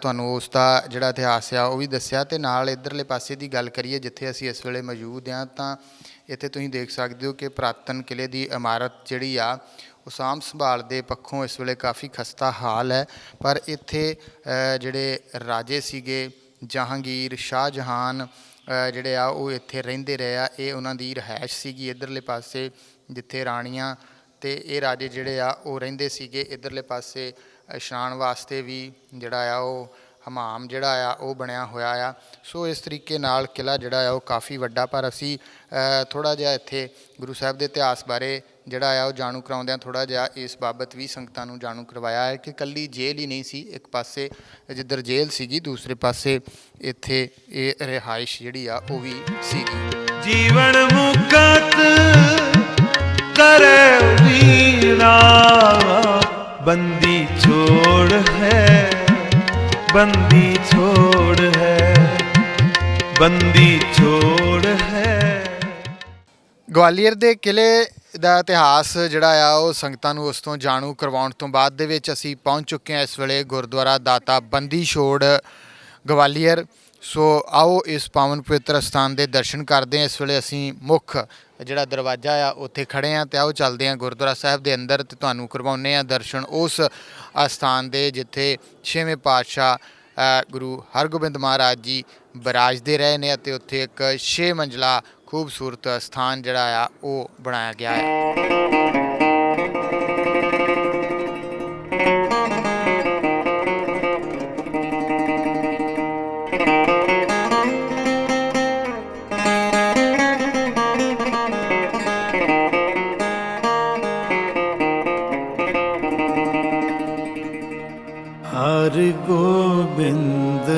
ਤੁਹਾਨੂੰ ਉਸ ਦਾ ਜਿਹੜਾ ਇਤਿਹਾਸ ਆ ਉਹ ਵੀ ਦੱਸਿਆ ਤੇ ਨਾਲ ਇੱਧਰਲੇ ਪਾਸੇ ਦੀ ਗੱਲ ਕਰੀਏ ਜਿੱਥੇ ਅਸੀਂ ਇਸ ਵੇਲੇ ਮੌਜੂਦ ਹਾਂ ਤਾਂ ਇੱਥੇ ਤੁਸੀਂ ਦੇਖ ਸਕਦੇ ਹੋ ਕਿ ਪੁਰਾਤਨ ਕਿਲ੍ਹੇ ਦੀ ਇਮਾਰਤ ਜਿਹੜੀ ਆ ਉਹ ਸਾਂਭ ਸੰਭਾਲ ਦੇ ਪੱਖੋਂ ਇਸ ਵੇਲੇ ਕਾਫੀ ਖਸਤਾ ਹਾਲ ਹੈ ਪਰ ਇੱਥੇ ਜਿਹੜੇ ਰਾਜੇ ਸੀਗੇ ਜਹਾਂਗੀਰ ਸ਼ਾਹਜਹਾਨ ਜਿਹੜੇ ਆ ਉਹ ਇੱਥੇ ਰਹਿੰਦੇ ਰਹੇ ਆ। ਇਹ ਉਹਨਾਂ ਦੀ ਰਿਹਾਇਸ਼ ਸੀਗੀ ਇੱਧਰਲੇ ਪਾਸੇ ਜਿੱਥੇ ਰਾਣੀਆਂ ਅਤੇ ਇਹ ਰਾਜੇ ਜਿਹੜੇ ਆ ਉਹ ਰਹਿੰਦੇ ਸੀਗੇ। ਇੱਧਰਲੇ ਪਾਸੇ ਇਸ਼ਨਾਨ ਵਾਸਤੇ ਵੀ ਜਿਹੜਾ ਆ ਉਹ ਹਮਾਮ ਜਿਹੜਾ ਆ ਉਹ ਬਣਿਆ ਹੋਇਆ ਆ। ਸੋ ਇਸ ਤਰੀਕੇ ਨਾਲ ਕਿਲ੍ਹਾ ਜਿਹੜਾ ਆ ਉਹ ਕਾਫੀ ਵੱਡਾ ਪਰ ਅਸੀਂ ਥੋੜ੍ਹਾ ਜਿਹਾ ਇੱਥੇ ਗੁਰੂ ਸਾਹਿਬ ਦੇ ਇਤਿਹਾਸ ਬਾਰੇ ਜਿਹੜਾ ਆ ਉਹ ਜਾਣੂ ਕਰਾਉਂਦਿਆਂ ਥੋੜ੍ਹਾ ਜਿਹਾ ਇਸ ਬਾਬਤ ਵੀ ਸੰਗਤਾਂ ਨੂੰ ਜਾਣੂ ਕਰਵਾਇਆ ਹੈ ਕਿ ਇਕੱਲੀ ਜੇਲ੍ਹ ਹੀ ਨਹੀਂ ਸੀ ਇੱਕ ਪਾਸੇ ਜਿੱਧਰ ਜੇਲ੍ਹ ਸੀਗੀ ਦੂਸਰੇ ਪਾਸੇ ਇੱਥੇ ਇਹ ਰਿਹਾਇਸ਼ ਜਿਹੜੀ ਆ ਉਹ ਵੀ ਸੀਗੀ। ਜੀਵਨ ਮੁਕਤ ਕਰੇ ਵੀਰਾ ਬੰਦੀ ਛੋੜ ਹੈ ਬੰਦੀ ਛੋੜ ਹੈ ਬੰਦੀ ਛੋੜ ਹੈ। ਗਵਾਲੀਅਰ ਦੇ ਕਿਲ੍ਹੇ ਦਾ ਇਤਿਹਾਸ ਜਿਹੜਾ ਆ ਉਹ ਸੰਗਤਾਂ ਨੂੰ ਉਸ ਤੋਂ ਜਾਣੂ ਕਰਵਾਉਣ ਤੋਂ ਬਾਅਦ ਦੇ ਵਿੱਚ ਅਸੀਂ ਪਹੁੰਚ ਚੁੱਕੇ ਹਾਂ ਇਸ ਵੇਲੇ ਗੁਰਦੁਆਰਾ ਦਾਤਾ ਬੰਦੀ ਛੋੜ ਗਵਾਲੀਅਰ। ਸੋ ਆਓ ਇਸ ਪਾਵਨ ਪਵਿੱਤਰ ਸਥਾਨ ਦੇ ਦਰਸ਼ਨ ਕਰਦੇ ਹਾਂ। ਇਸ ਵੇਲੇ ਅਸੀਂ ਮੁੱਖ ਜਿਹੜਾ ਦਰਵਾਜ਼ਾ ਆ ਉੱਥੇ ਖੜ੍ਹੇ ਹਾਂ ਅਤੇ ਆਓ ਚੱਲਦੇ ਹਾਂ ਗੁਰਦੁਆਰਾ ਸਾਹਿਬ ਦੇ ਅੰਦਰ ਅਤੇ ਤੁਹਾਨੂੰ ਕਰਵਾਉਂਦੇ ਹਾਂ ਦਰਸ਼ਨ ਉਸ ਅਸਥਾਨ ਦੇ ਜਿੱਥੇ 6ਵੇਂ ਪਾਤਸ਼ਾਹ ਗੁਰੂ ਹਰਗੋਬਿੰਦ ਮਹਾਰਾਜ ਜੀ ਵਿਰਾਜਦੇ ਰਹੇ ਨੇ ਅਤੇ ਉੱਥੇ ਇੱਕ 6 ਮੰਜ਼ਲਾ ਖੂਬਸੂਰਤ ਸਥਾਨ ਜਿਹੜਾ ਆ ਉਹ ਬਣਾਇਆ ਗਿਆ ਹੈ। हर गोबिंद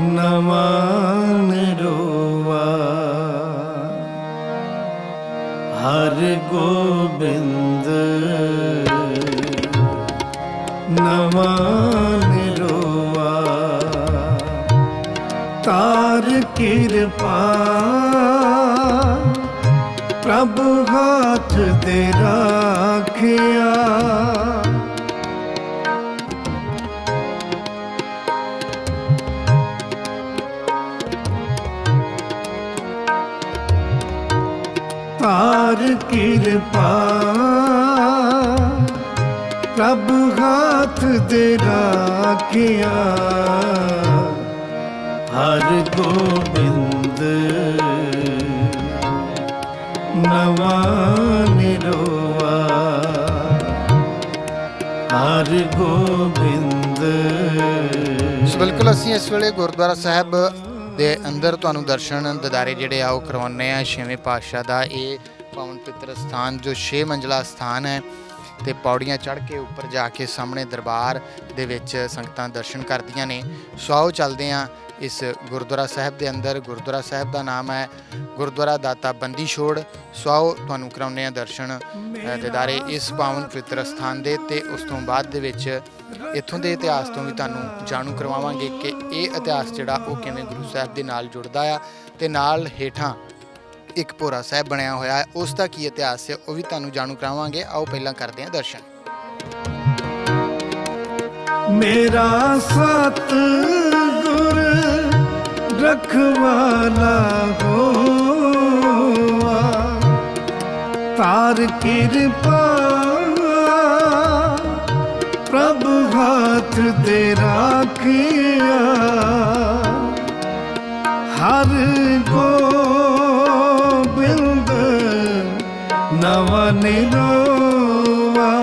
नमान रोवा, हर गोबिंद नमान रोवा, तार कृपा प्रभु हाथ दे राखिया, तार कृपा प्रभु हाथ दे राखिया, हर गोबिंद नवान रोवा, हर गोबिंद। ਸੋ ਬਿਲਕੁਲ ਅਸੀਂ ਇਸ ਵੇਲੇ ਗੁਰਦੁਆਰਾ ਸਾਹਿਬ ਦੇ ਅੰਦਰ ਤੁਹਾਨੂੰ ਦਰਸ਼ਨ ਦਿਦਾਰੇ ਜਿਹੜੇ ਆ ਉਹ ਕਰਵਾਉਂਦੇ ਆ। 6ਵੇਂ ਪਾਤਸ਼ਾਹ ਦਾ ਇਹ ਪਾਵਨ ਪਵਿੱਤਰ ਸਥਾਨ ਜੋ 6 ਮੰਜ਼ਲਾ ਸਥਾਨ ਹੈ ਤੇ ਪੌੜੀਆਂ ਚੜ੍ਹ ਕੇ ਉੱਪਰ ਜਾ ਕੇ ਸਾਹਮਣੇ ਦਰਬਾਰ ਦੇ ਵਿੱਚ ਸੰਗਤਾਂ ਦਰਸ਼ਨ ਕਰਦੀਆਂ ਨੇ। ਸੋ ਆਓ ਚੱਲਦੇ ਹਾਂ ਇਸ ਗੁਰਦੁਆਰਾ ਸਾਹਿਬ ਦੇ ਅੰਦਰ। ਗੁਰਦੁਆਰਾ ਸਾਹਿਬ ਦਾ ਨਾਮ ਹੈ ਗੁਰਦੁਆਰਾ ਦਾਤਾ ਬੰਦੀ ਛੋੜ। ਸੋ ਆਓ ਤੁਹਾਨੂੰ ਕਰਾਉਂਦੇ ਹਾਂ ਦਰਸ਼ਨ ਦਿਦਾਰੇ ਇਸ ਪਾਵਨ ਪਵਿੱਤਰ ਸਥਾਨ ਦੇ, ਤੇ ਉਸ ਤੋਂ ਬਾਅਦ ਦੇ ਵਿੱਚ ਇੱਥੋਂ ਦੇ ਇਤਿਹਾਸ ਤੋਂ ਵੀ ਤੁਹਾਨੂੰ ਜਾਣੂ ਕਰਵਾਵਾਂਗੇ ਕਿ ਇਹ ਇਤਿਹਾਸ ਜਿਹੜਾ ਉਹ ਕਿਵੇਂ ਗੁਰੂ ਸਾਹਿਬ ਦੇ ਨਾਲ ਜੁੜਦਾ ਆ, ਤੇ ਨਾਲ ਹੇਠਾਂ ਇੱਕ ਭੋਰਾ ਸਾਹਿਬ ਬਣਿਆ ਹੋਇਆ ਹੈ, ਉਸ ਦਾ ਕੀ ਇਤਿਹਾਸ ਹੈ ਉਹ ਵੀ ਤੁਹਾਨੂੰ ਜਾਣੂ ਕਰਾਵਾਂਗੇ। ਆਓ ਪਹਿਲਾਂ ਕਰਦੇ ਹਾਂ ਦਰਸ਼ਨ। मेरा सतगुर रखवाला होवा, तार कृपा प्रभु हाथ दे राखिया, हर गोबिंद नवन रोवा,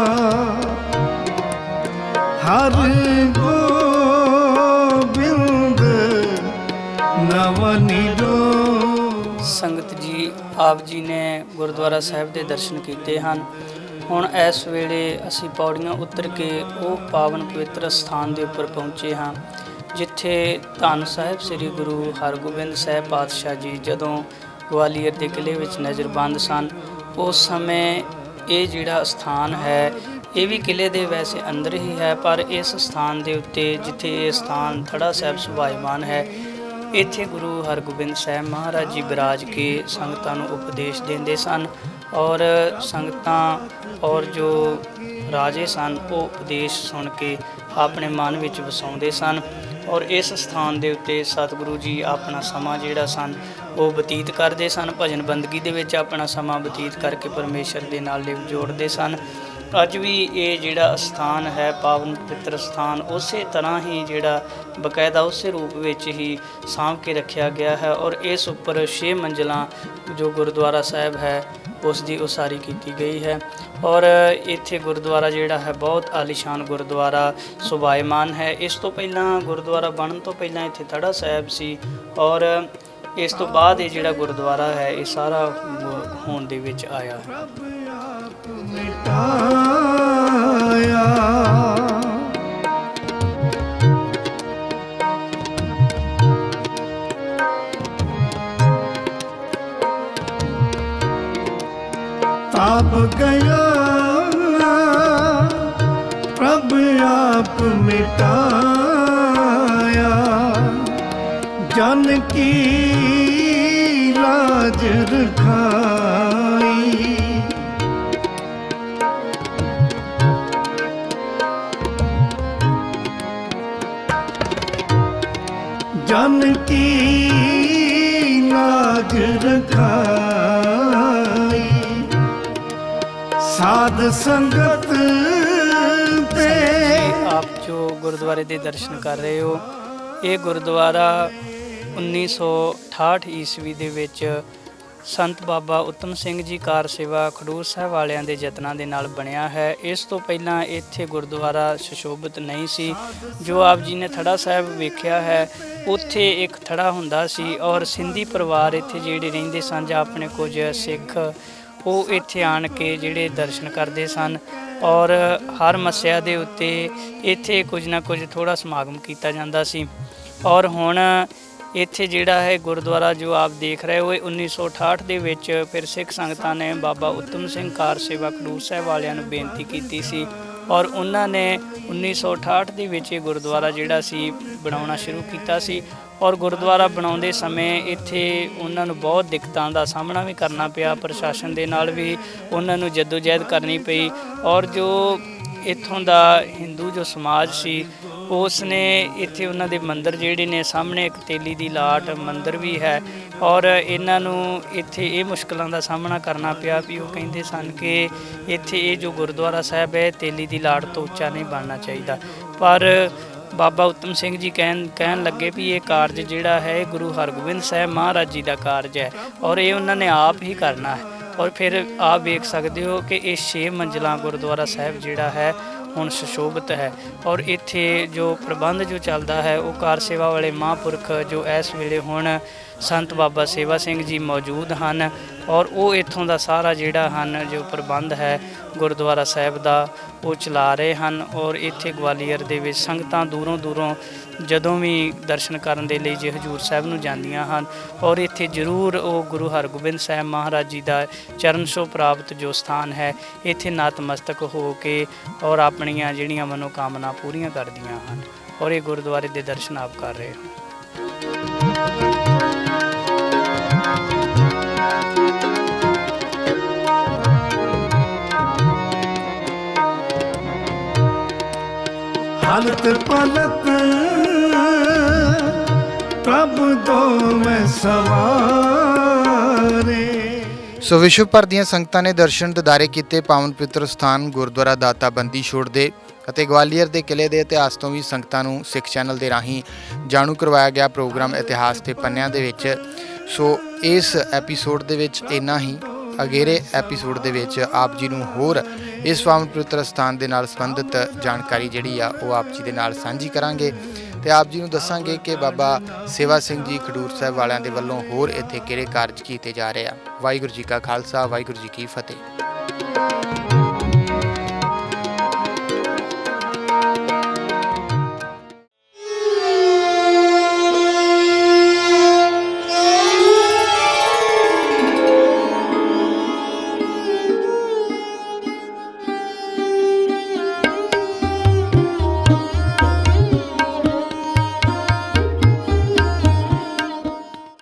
हर गोबिंद नवनि रोवा। ਸੰਗਤ ਜੀ, ਆਪ ਜੀ ਨੇ ਗੁਰਦੁਆਰਾ ਸਾਹਿਬ ਦੇ ਦਰਸ਼ਨ ਕੀਤੇ ਹਨ। ਹੁਣ ਇਸ ਵੇਲੇ ਅਸੀਂ ਪੌੜੀਆਂ ਉਤਰ ਕੇ ਉਹ ਪਾਵਨ ਪਵਿੱਤਰ ਸਥਾਨ ਦੇ ਉੱਪਰ ਪਹੁੰਚੇ ਹਾਂ, ਜਿੱਥੇ ਧੰਨ ਸਾਹਿਬ ਸ੍ਰੀ ਗੁਰੂ ਹਰਗੋਬਿੰਦ ਸਾਹਿਬ ਪਾਤਸ਼ਾਹ ਜੀ ਜਦੋਂ ਗਵਾਲੀਅਰ ਦੇ ਕਿਲ੍ਹੇ ਵਿੱਚ ਨਜ਼ਰਬੰਦ ਸਨ, ਉਸ ਸਮੇਂ ਇਹ ਜਿਹੜਾ ਸਥਾਨ ਹੈ ਇਹ ਵੀ ਕਿਲ੍ਹੇ ਦੇ ਵੈਸੇ ਅੰਦਰ ਹੀ ਹੈ, ਪਰ ਇਸ ਸਥਾਨ ਦੇ ਉੱਤੇ ਜਿੱਥੇ ਇਹ ਸਥਾਨ ਥੜਾ ਸਾਹਿਬ ਸੁਭਾਈਮਾਨ ਹੈ, ਇੱਥੇ ਗੁਰੂ ਹਰਗੋਬਿੰਦ ਸਾਹਿਬ ਮਹਾਰਾਜ ਜੀ ਬਿਰਾਜ ਕੇ ਸੰਗਤਾਂ ਨੂੰ ਉਪਦੇਸ਼ ਦਿੰਦੇ ਸਨ, ਔਰ ਸੰਗਤਾਂ ਔਰ ਜੋ ਰਾਜੇ ਸਨ ਉਹ ਉਪਦੇਸ਼ ਸੁਣ ਕੇ ਆਪਣੇ ਮਨ ਵਿੱਚ ਵਸਾਉਂਦੇ ਸਨ। ਔਰ ਇਸ ਸਥਾਨ ਦੇ ਉੱਤੇ ਸਤਿਗੁਰੂ ਜੀ ਆਪਣਾ ਸਮਾਂ ਜਿਹੜਾ ਸਨ ਉਹ ਬਤੀਤ ਕਰਦੇ ਸਨ, ਭਜਨ ਬੰਦਗੀ ਦੇ ਵਿੱਚ ਆਪਣਾ ਸਮਾਂ ਬਤੀਤ ਕਰਕੇ ਪਰਮੇਸ਼ਰ ਦੇ ਨਾਲ ਲਿਵ ਜੋੜਦੇ ਸਨ। ਅੱਜ ਵੀ ਇਹ ਜਿਹੜਾ ਸਥਾਨ ਹੈ ਪਾਵਨ ਪਵਿੱਤਰ ਸਥਾਨ ਉਸੇ ਤਰ੍ਹਾਂ ਹੀ ਜਿਹੜਾ ਬਕਾਇਦਾ ਉਸੇ ਰੂਪ ਵਿੱਚ ਹੀ ਸਾਂਭ ਕੇ ਰੱਖਿਆ ਗਿਆ ਹੈ, ਔਰ ਇਸ ਉੱਪਰ 6 ਮੰਜ਼ਲਾਂ ਜੋ ਗੁਰਦੁਆਰਾ ਸਾਹਿਬ ਹੈ ਉਸ ਦੀ ਉਸਾਰੀ ਕੀਤੀ ਗਈ ਹੈ। ਔਰ ਇੱਥੇ ਗੁਰਦੁਆਰਾ ਜਿਹੜਾ ਹੈ ਬਹੁਤ ਆਲੀਸ਼ਾਨ ਗੁਰਦੁਆਰਾ ਸੁਭਾਈਮਾਨ ਹੈ। ਇਸ ਤੋਂ ਪਹਿਲਾਂ ਗੁਰਦੁਆਰਾ ਬਣਨ ਤੋਂ ਪਹਿਲਾਂ ਇੱਥੇ ਥੜਾ ਸਾਹਿਬ ਸੀ, ਔਰ ਇਸ ਤੋਂ ਬਾਅਦ ਇਹ ਜਿਹੜਾ ਗੁਰਦੁਆਰਾ ਹੈ ਇਹ ਸਾਰਾ ਹੋਂਦ ਦੇ ਵਿੱਚ ਆਇਆ ਹੈ। ਮਿਟਾਇਆ ताप गया प्रभ आप मिटाया, जन की लाज रखाई, जन की लाज रखाई, साध संगत पे ਆਪ ਜੋ ਗੁਰਦੁਆਰੇ ਦੇ ਦਰਸ਼ਨ ਕਰ ਰਹੇ ਹੋ, ਇਹ ਗੁਰਦੁਆਰਾ 1968 ਈਸਵੀ ਦੇ ਵਿੱਚ ਸੰਤ ਬਾਬਾ ਉੱਤਮ ਸਿੰਘ ਜੀ ਕਾਰ ਸੇਵਾ ਖਡੂਰ ਸਾਹਿਬ ਵਾਲਿਆਂ ਦੇ ਯਤਨਾਂ ਦੇ ਨਾਲ ਬਣਿਆ ਹੈ। ਇਸ ਤੋਂ ਪਹਿਲਾਂ ਇੱਥੇ ਗੁਰਦੁਆਰਾ ਸੁਸ਼ੋਭਿਤ ਨਹੀਂ ਸੀ। ਜੋ ਆਪ ਜੀ ਨੇ ਥੜਾ ਸਾਹਿਬ ਵੇਖਿਆ ਹੈ, ਉੱਥੇ ਇੱਕ ਥੜਾ ਹੁੰਦਾ ਸੀ ਔਰ ਸਿੰਧੀ ਪਰਿਵਾਰ ਇੱਥੇ ਜਿਹੜੇ ਰਹਿੰਦੇ ਸਨ ਜਾਂ ਆਪਣੇ ਕੁਝ ਸਿੱਖ ਉਹ ਇੱਥੇ ਆਣ ਕੇ ਜਿਹੜੇ ਦਰਸ਼ਨ ਕਰਦੇ ਸਨ ਔਰ ਹਰ ਮੱਸਿਆ ਦੇ ਉੱਤੇ ਇੱਥੇ ਕੁਝ ਨਾ ਕੁਝ ਥੋੜ੍ਹਾ ਸਮਾਗਮ ਕੀਤਾ ਜਾਂਦਾ ਸੀ। ਔਰ ਹੁਣ ਇੱਥੇ ਜਿਹੜਾ ਹੈ ਗੁਰਦੁਆਰਾ ਜੋ ਆਪ ਦੇਖ ਰਹੇ ਹੋ, 1968 ਦੇ ਵਿੱਚ ਫਿਰ ਸਿੱਖ ਸੰਗਤਾਂ ਨੇ ਬਾਬਾ ਉੱਤਮ ਸਿੰਘ ਕਾਰ ਸੇਵਾ ਖਡੂਰ ਸਾਹਿਬ ਵਾਲਿਆਂ ਨੂੰ ਬੇਨਤੀ ਕੀਤੀ ਸੀ ਔਰ ਉਹਨਾਂ ਨੇ 1968 ਦੇ ਵਿੱਚ ਇਹ ਗੁਰਦੁਆਰਾ ਜਿਹੜਾ ਸੀ ਬਣਾਉਣਾ ਸ਼ੁਰੂ ਕੀਤਾ ਸੀ। ਔਰ ਗੁਰਦੁਆਰਾ ਬਣਾਉਂਦੇ ਸਮੇਂ ਇੱਥੇ ਉਹਨਾਂ ਨੂੰ ਬਹੁਤ ਦਿੱਕਤਾਂ ਦਾ ਸਾਹਮਣਾ ਵੀ ਕਰਨਾ ਪਿਆ, ਪ੍ਰਸ਼ਾਸਨ ਦੇ ਨਾਲ ਵੀ ਉਹਨਾਂ ਨੂੰ ਜੱਦੋਜਹਿਦ ਕਰਨੀ ਪਈ ਔਰ ਜੋ ਇੱਥੋਂ ਦਾ ਹਿੰਦੂ ਜੋ ਸਮਾਜ ਸੀ ਉਸ ਨੇ ਇੱਥੇ ਉਹਨਾਂ ਦੇ ਮੰਦਿਰ ਜਿਹੜੇ ਨੇ, ਸਾਹਮਣੇ ਇੱਕ ਤੇਲੀ ਦੀ ਲਾਟ ਮੰਦਿਰ ਵੀ ਹੈ ਔਰ ਇਹਨਾਂ ਨੂੰ ਇੱਥੇ ਇਹ ਮੁਸ਼ਕਲਾਂ ਦਾ ਸਾਹਮਣਾ ਕਰਨਾ ਪਿਆ ਵੀ ਉਹ ਕਹਿੰਦੇ ਸਨ ਕਿ ਇੱਥੇ ਇਹ ਜੋ ਗੁਰਦੁਆਰਾ ਸਾਹਿਬ ਹੈ ਤੇਲੀ ਦੀ ਲਾਟ ਤੋਂ ਉੱਚਾ ਨਹੀਂ ਬਣਨਾ ਚਾਹੀਦਾ। ਪਰ ਬਾਬਾ ਉੱਤਮ ਸਿੰਘ ਜੀ ਕਹਿਣ ਲੱਗੇ ਵੀ ਇਹ ਕਾਰਜ ਜਿਹੜਾ ਹੈ ਗੁਰੂ ਹਰਗੋਬਿੰਦ ਸਾਹਿਬ ਮਹਾਰਾਜ ਜੀ ਦਾ ਕਾਰਜ ਹੈ ਔਰ ਇਹ ਉਹਨਾਂ ਨੇ ਆਪ ਹੀ ਕਰਨਾ ਹੈ। ਔਰ ਫਿਰ ਆਪ ਵੇਖ ਸਕਦੇ ਹੋ ਕਿ ਇਹ 6 ਮੰਜ਼ਿਲਾਂ ਗੁਰਦੁਆਰਾ ਸਾਹਿਬ ਜਿਹੜਾ ਹੈ ਹੁਣ ਸੁਸ਼ੋਭਿਤ ਹੈ ਔਰ ਇੱਥੇ ਜੋ ਪ੍ਰਬੰਧ ਜੋ ਚੱਲਦਾ ਹੈ ਉਹ ਕਾਰ ਸੇਵਾ ਵਾਲੇ ਮਹਾਂਪੁਰਖ ਜੋ ਇਸ ਵੇਲੇ ਹੁਣ ਸੰਤ ਬਾਬਾ ਸੇਵਾ ਸਿੰਘ ਜੀ ਮੌਜੂਦ ਹਨ ਔਰ ਉਹ ਇੱਥੋਂ ਦਾ ਸਾਰਾ ਜਿਹੜਾ ਹਨ ਜੋ ਪ੍ਰਬੰਧ ਹੈ ਗੁਰਦੁਆਰਾ ਸਾਹਿਬ ਦਾ ਉਹ ਚਲਾ ਰਹੇ ਹਨ। ਔਰ ਇੱਥੇ ਗਵਾਲੀਅਰ ਦੇ ਵਿੱਚ ਸੰਗਤਾਂ ਦੂਰੋਂ ਦੂਰੋਂ ਜਦੋਂ ਵੀ ਦਰਸ਼ਨ ਕਰਨ ਦੇ ਲਈ ਜੇ ਹਜ਼ੂਰ ਸਾਹਿਬ ਨੂੰ ਜਾਂਦੀਆਂ ਹਨ ਔਰ ਇੱਥੇ ਜ਼ਰੂਰ ਉਹ ਗੁਰੂ ਹਰਗੋਬਿੰਦ ਸਾਹਿਬ ਮਹਾਰਾਜ ਜੀ ਦਾ ਚਰਨ ਛੋਹ ਪ੍ਰਾਪਤ ਜੋ ਸਥਾਨ ਹੈ, ਇੱਥੇ ਨਤਮਸਤਕ ਹੋ ਕੇ ਔਰ ਆਪਣੀਆਂ ਜਿਹੜੀਆਂ ਮਨੋਕਾਮਨਾ ਪੂਰੀਆਂ ਕਰਦੀਆਂ ਹਨ ਔਰ ਇਹ ਗੁਰਦੁਆਰੇ ਦੇ ਦਰਸ਼ਨ ਆਪ ਕਰ ਰਹੇ ਹਨ। ਹਲਤ ਪਲਤ ਪ੍ਰਭ ਦੋ ਮੈਂ ਸਵਾਰੇ। ਸੋ ਵਿਸ਼ਵ ਭਰ ਦੀਆਂ ਸੰਗਤਾਂ ਨੇ ਦਰਸ਼ਨ ਦਿਦਾਰੇ ਕੀਤੇ ਪਾਵਨ ਪਵਿੱਤਰ ਸਥਾਨ ਗੁਰਦੁਆਰਾ ਦਾਤਾ ਬੰਦੀ ਛੋੜ ਦੇ ਅਤੇ ਗਵਾਲੀਅਰ ਦੇ ਕਿਲ੍ਹੇ ਦੇ ਇਤਿਹਾਸ ਤੋਂ ਵੀ ਸੰਗਤਾਂ ਨੂੰ ਸਿੱਖ ਚੈਨਲ ਦੇ ਰਾਹੀਂ ਜਾਣੂ ਕਰਵਾਇਆ ਗਿਆ ਪ੍ਰੋਗਰਾਮ ਇਤਿਹਾਸ ਤੇ ਪੰਨਿਆਂ ਦੇ ਵਿੱਚ। ਸੋ ਇਸ ਐਪੀਸੋਡ ਦੇ ਵਿੱਚ ਇੰਨਾ ਹੀ। ਅਗੇਰੇ ਐਪੀਸੋਡ ਦੇ ਵਿੱਚ ਆਪ ਜੀ ਨੂੰ ਹੋਰ ਇਸ ਪਾਵਨ ਪਵਿੱਤਰ ਸਥਾਨ ਦੇ ਨਾਲ ਸੰਬੰਧਿਤ ਜਾਣਕਾਰੀ ਜਿਹੜੀ ਆ ਉਹ ਆਪ ਜੀ ਦੇ ਨਾਲ ਸਾਂਝੀ ਕਰਾਂਗੇ ਤੇ ਆਪ ਜੀ ਨੂੰ ਦੱਸਾਂਗੇ ਕਿ ਬਾਬਾ ਸੇਵਾ ਸਿੰਘ ਜੀ ਖਡੂਰ ਸਾਹਿਬ ਵਾਲਿਆਂ ਦੇ ਵੱਲੋਂ ਹੋਰ ਇੱਥੇ ਕਿਹੜੇ ਕਾਰਜ ਕੀਤੇ ਜਾ ਰਹੇ ਆ। ਵਾਹਿਗੁਰੂ ਜੀ ਕਾ ਖਾਲਸਾ, ਵਾਹਿਗੁਰੂ ਜੀ ਕੀ ਫਤਿਹ।